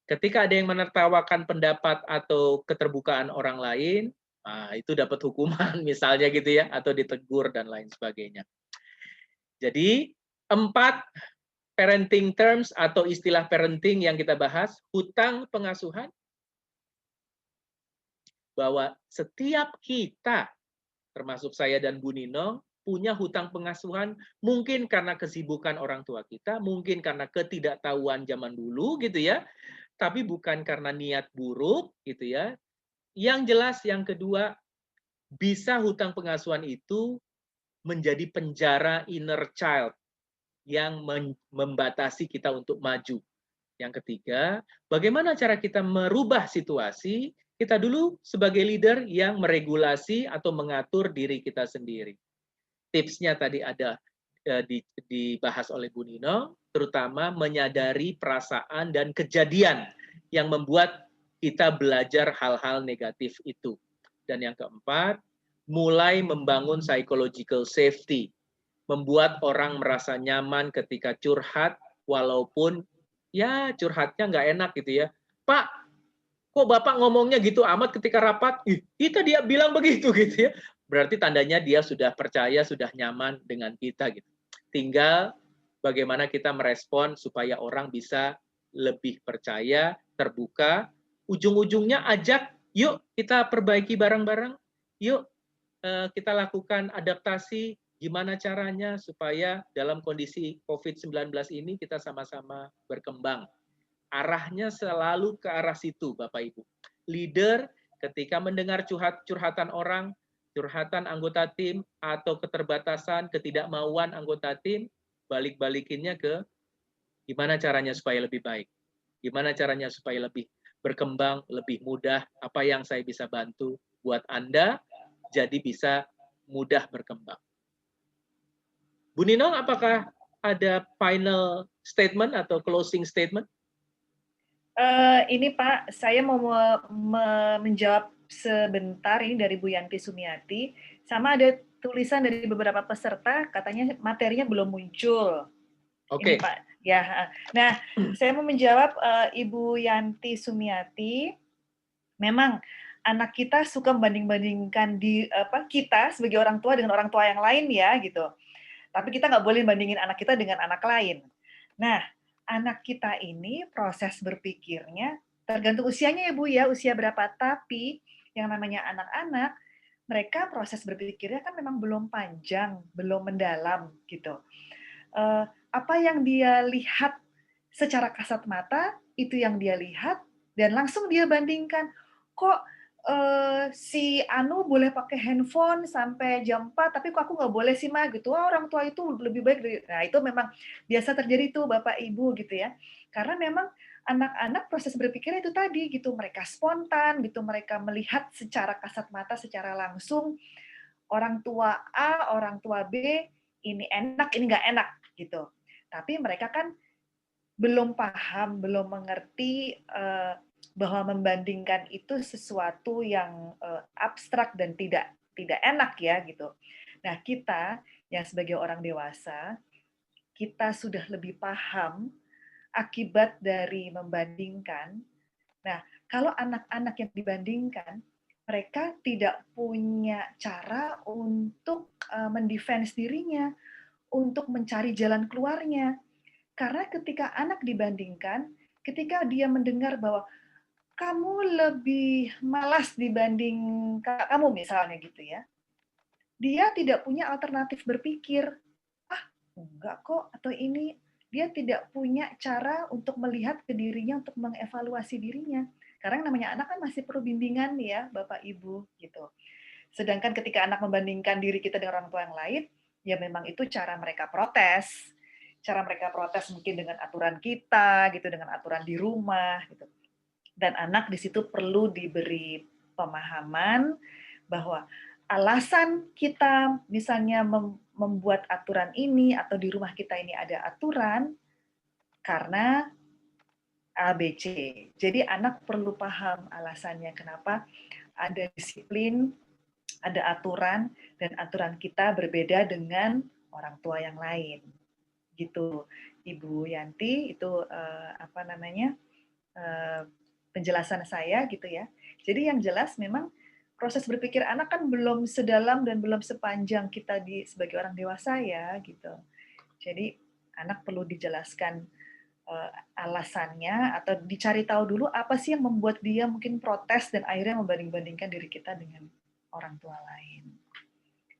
Ketika ada yang menertawakan pendapat atau keterbukaan orang lain, nah, itu dapat hukuman misalnya gitu ya, atau ditegur dan lain sebagainya. Jadi 4 parenting terms atau istilah parenting yang kita bahas, hutang pengasuhan, bahwa setiap kita, termasuk saya dan Bu Nino, punya hutang pengasuhan, mungkin karena kesibukan orang tua kita, mungkin karena ketidaktahuan zaman dulu gitu ya, tapi bukan karena niat buruk gitu ya. Yang jelas yang kedua, bisa hutang pengasuhan itu menjadi penjara inner child yang membatasi kita untuk maju. Yang ketiga, bagaimana cara kita merubah situasi? Kita dulu sebagai leader yang meregulasi atau mengatur diri kita sendiri. Tipsnya tadi ada dibahas oleh Bu Nino, terutama menyadari perasaan dan kejadian yang membuat kita belajar hal-hal negatif itu. Dan yang keempat, mulai membangun psychological safety, membuat orang merasa nyaman ketika curhat, walaupun ya curhatnya nggak enak gitu ya. Pak, kok Bapak ngomongnya gitu amat ketika rapat? Kita dia bilang begitu gitu ya. Berarti tandanya dia sudah percaya, sudah nyaman dengan kita gitu. Tinggal bagaimana kita merespon supaya orang bisa lebih percaya, terbuka. Ujung-ujungnya ajak, yuk kita perbaiki bareng-bareng. Yuk kita lakukan adaptasi, gimana caranya supaya dalam kondisi COVID-19 ini kita sama-sama berkembang. Arahnya selalu ke arah situ, Bapak Ibu. Leader ketika mendengar curhatan orang, curhatan anggota tim, atau keterbatasan, ketidakmauan anggota tim, balik-balikinnya ke gimana caranya supaya lebih baik. Gimana caranya supaya lebih berkembang, lebih mudah, apa yang saya bisa bantu buat Anda, jadi bisa mudah berkembang. Bu Ninong, apakah ada final statement atau closing statement? Ini Pak, saya mau menjawab sebentar ini dari Bu Yanti Sumiati, sama ada tulisan dari beberapa peserta, katanya materinya belum muncul. Oke. Ini Pak, ya. Nah, saya mau menjawab Ibu Yanti Sumiati. Memang anak kita suka membanding-bandingkan kita sebagai orang tua dengan orang tua yang lain ya gitu. Tapi kita nggak boleh bandingin anak kita dengan anak lain. Nah, anak kita ini proses berpikirnya tergantung usianya ya Bu ya, usia berapa. Tapi yang namanya anak-anak, mereka proses berpikirnya kan memang belum panjang, belum mendalam gitu. Apa yang dia lihat secara kasat mata, itu yang dia lihat, dan langsung dia bandingkan. Kok si Anu boleh pakai handphone sampai jam 4, tapi kok aku nggak boleh sih, Ma? Gitu. Wah, orang tua itu lebih baik. Nah, itu memang biasa terjadi tuh, Bapak Ibu, gitu ya. Karena memang anak-anak proses berpikirnya itu tadi, gitu. Mereka spontan, gitu. Mereka melihat secara kasat mata, secara langsung, orang tua A, orang tua B, ini enak, ini nggak enak, gitu. Tapi mereka kan belum paham, belum mengerti bahwa membandingkan itu sesuatu yang abstrak dan tidak enak ya gitu. Nah, kita yang sebagai orang dewasa, kita sudah lebih paham akibat dari membandingkan. Nah, kalau anak-anak yang dibandingkan, mereka tidak punya cara untuk mendefense dirinya, untuk mencari jalan keluarnya. Karena ketika anak dibandingkan, ketika dia mendengar bahwa kamu lebih malas dibanding kakak kamu misalnya gitu ya, dia tidak punya alternatif berpikir, enggak kok, atau ini, dia tidak punya cara untuk melihat ke dirinya, untuk mengevaluasi dirinya. Karena yang namanya anak kan masih perlu bimbingan ya, Bapak Ibu gitu. Sedangkan ketika anak membandingkan diri kita dengan orang tua yang lain, ya memang itu cara mereka protes. Cara mereka protes mungkin dengan aturan kita gitu, dengan aturan di rumah gitu. Dan anak di situ perlu diberi pemahaman bahwa alasan kita misalnya membuat aturan ini atau di rumah kita ini ada aturan karena ABC. Jadi anak perlu paham alasannya kenapa ada disiplin, ada aturan, dan aturan kita berbeda dengan orang tua yang lain. Gitu, Ibu Yanti, itu penjelasan saya gitu ya. Jadi yang jelas memang proses berpikir anak kan belum sedalam dan belum sepanjang kita sebagai orang dewasa ya gitu. Jadi anak perlu dijelaskan alasannya atau dicari tahu dulu apa sih yang membuat dia mungkin protes dan akhirnya membanding-bandingkan diri kita dengan orang tua lain.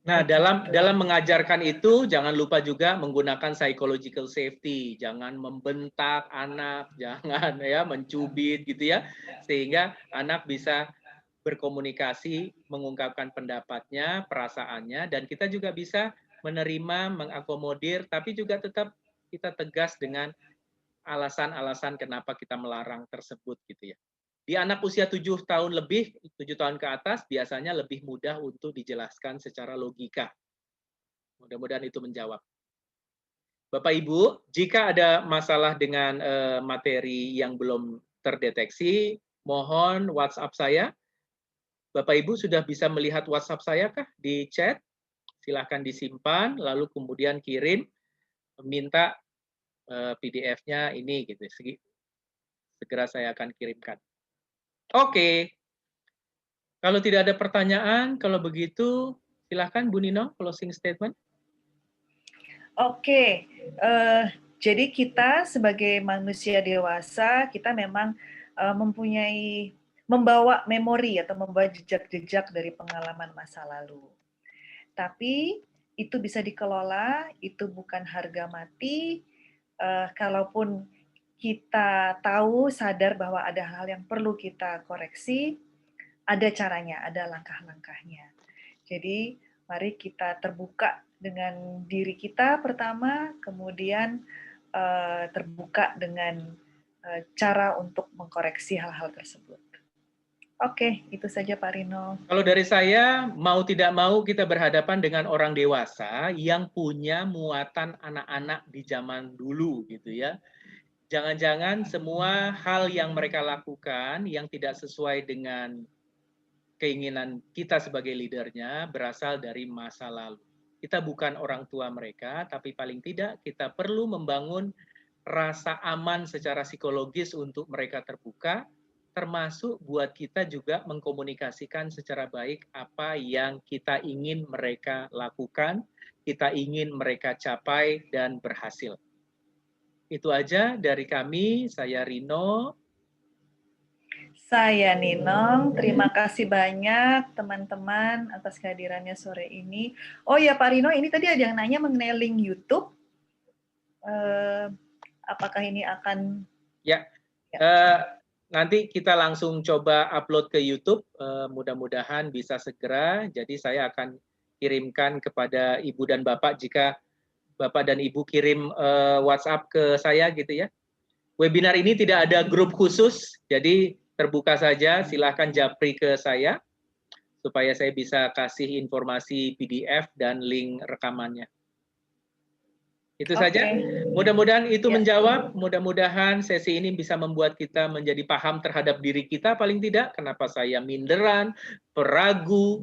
Nah, dalam mengajarkan itu jangan lupa juga menggunakan psychological safety, jangan membentak anak, jangan ya mencubit gitu ya, sehingga anak bisa berkomunikasi, mengungkapkan pendapatnya, perasaannya, dan kita juga bisa menerima, mengakomodir, tapi juga tetap kita tegas dengan alasan-alasan kenapa kita melarang tersebut gitu ya. Di anak usia 7 tahun lebih, 7 tahun ke atas, biasanya lebih mudah untuk dijelaskan secara logika. Mudah-mudahan itu menjawab. Bapak Ibu, jika ada masalah dengan materi yang belum terdeteksi, mohon WhatsApp saya. Bapak Ibu sudah bisa melihat WhatsApp saya kah di chat? Silahkan disimpan, lalu kemudian kirim, minta PDF-nya ini gitu. Segera saya akan kirimkan. Oke. Kalau tidak ada pertanyaan, kalau begitu silahkan Bu Nino closing statement. Oke. Jadi kita sebagai manusia dewasa, kita memang membawa memori atau membawa jejak-jejak dari pengalaman masa lalu. Tapi itu bisa dikelola, itu bukan harga mati. Kalaupun kita tahu, sadar bahwa ada hal yang perlu kita koreksi, ada caranya, ada langkah-langkahnya. Jadi mari kita terbuka dengan diri kita pertama, kemudian terbuka dengan cara untuk mengkoreksi hal-hal tersebut. Oke, itu saja Pak Rino. Kalau dari saya, mau tidak mau kita berhadapan dengan orang dewasa yang punya muatan anak-anak di zaman dulu gitu ya. Jangan-jangan semua hal yang mereka lakukan yang tidak sesuai dengan keinginan kita sebagai leadernya berasal dari masa lalu. Kita bukan orang tua mereka, tapi paling tidak kita perlu membangun rasa aman secara psikologis untuk mereka terbuka, termasuk buat kita juga mengkomunikasikan secara baik apa yang kita ingin mereka lakukan, kita ingin mereka capai dan berhasil. Itu aja dari kami, saya Rino. Saya Ninong, terima kasih banyak teman-teman atas kehadirannya sore ini. Oh ya Pak Rino, ini tadi ada yang nanya mengenai link YouTube. Apakah ini akan... Ya, nanti kita langsung coba upload ke YouTube, mudah-mudahan bisa segera. Jadi saya akan kirimkan kepada Ibu dan Bapak jika Bapak dan Ibu kirim WhatsApp ke saya gitu ya. Webinar ini tidak ada grup khusus, jadi terbuka saja, silahkan japri ke saya supaya saya bisa kasih informasi PDF dan link rekamannya. Itu saja. Mudah-mudahan itu menjawab. Mudah-mudahan sesi ini bisa membuat kita menjadi paham terhadap diri kita paling tidak. Kenapa saya minderan, peragu,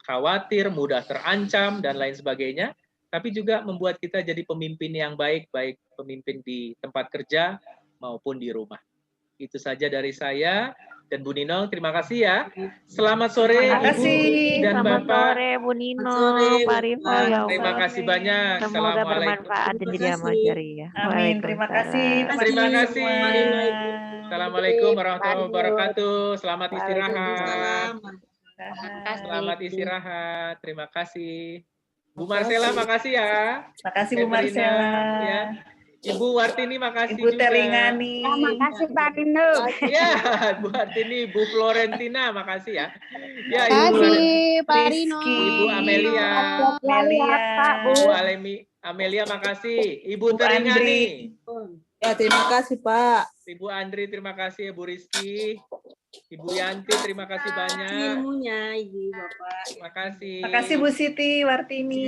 khawatir, mudah terancam, dan lain sebagainya. Tapi juga membuat kita jadi pemimpin yang baik, baik pemimpin di tempat kerja maupun di rumah. Itu saja dari saya. Dan Bu Nino, terima kasih ya. Selamat sore Ibu dan Bapak. Selamat sore Bu Nino, Pak Rifo. Terima kasih banyak. Semoga bermanfaat dan jadi amal jariah. Amin. Terima kasih. Terima kasih. Assalamualaikum warahmatullahi wabarakatuh. Selamat istirahat. Selamat istirahat. Terima kasih. Bu Marcella, makasih ya. Makasih Bu Marcella. Ya. Ibu Wartini, makasih Ibu juga. Teringani. Makasih Pak Rino. Ya, Bu Wartini, Bu Florentina, makasih ya. Ya, Makasih Pak Rino. Ibu Amelia. Bu Amelia, makasih. Ibu Teringani. Ya, terima kasih Pak. Ibu Andri, terima kasih. Bu Rizky. Ibu Yanti, terima kasih banyak. Ilmunya, Ibu, Bapak. Terima kasih. Makasih Bu Siti, Wartini.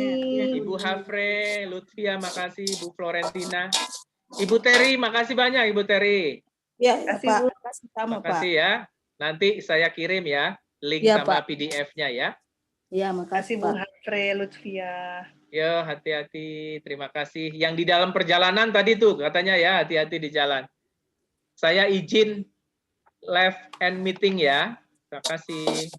Ibu Hafre, Lutfia, makasih. Ibu Florentina. Ibu Terry, makasih banyak Ibu Terry. Ya, Makasih, Pak. Bu. Makasih sama, Pak. Makasih ya. Nanti saya kirim ya link Ya, sama Pak. PDF-nya ya. Ya, Makasih makasih, Bu Pak. Hafre, Lutfia. Ya, hati-hati. Terima kasih. Yang di dalam perjalanan tadi tuh katanya ya, hati-hati di jalan. Saya izin live and meeting ya. Terima kasih.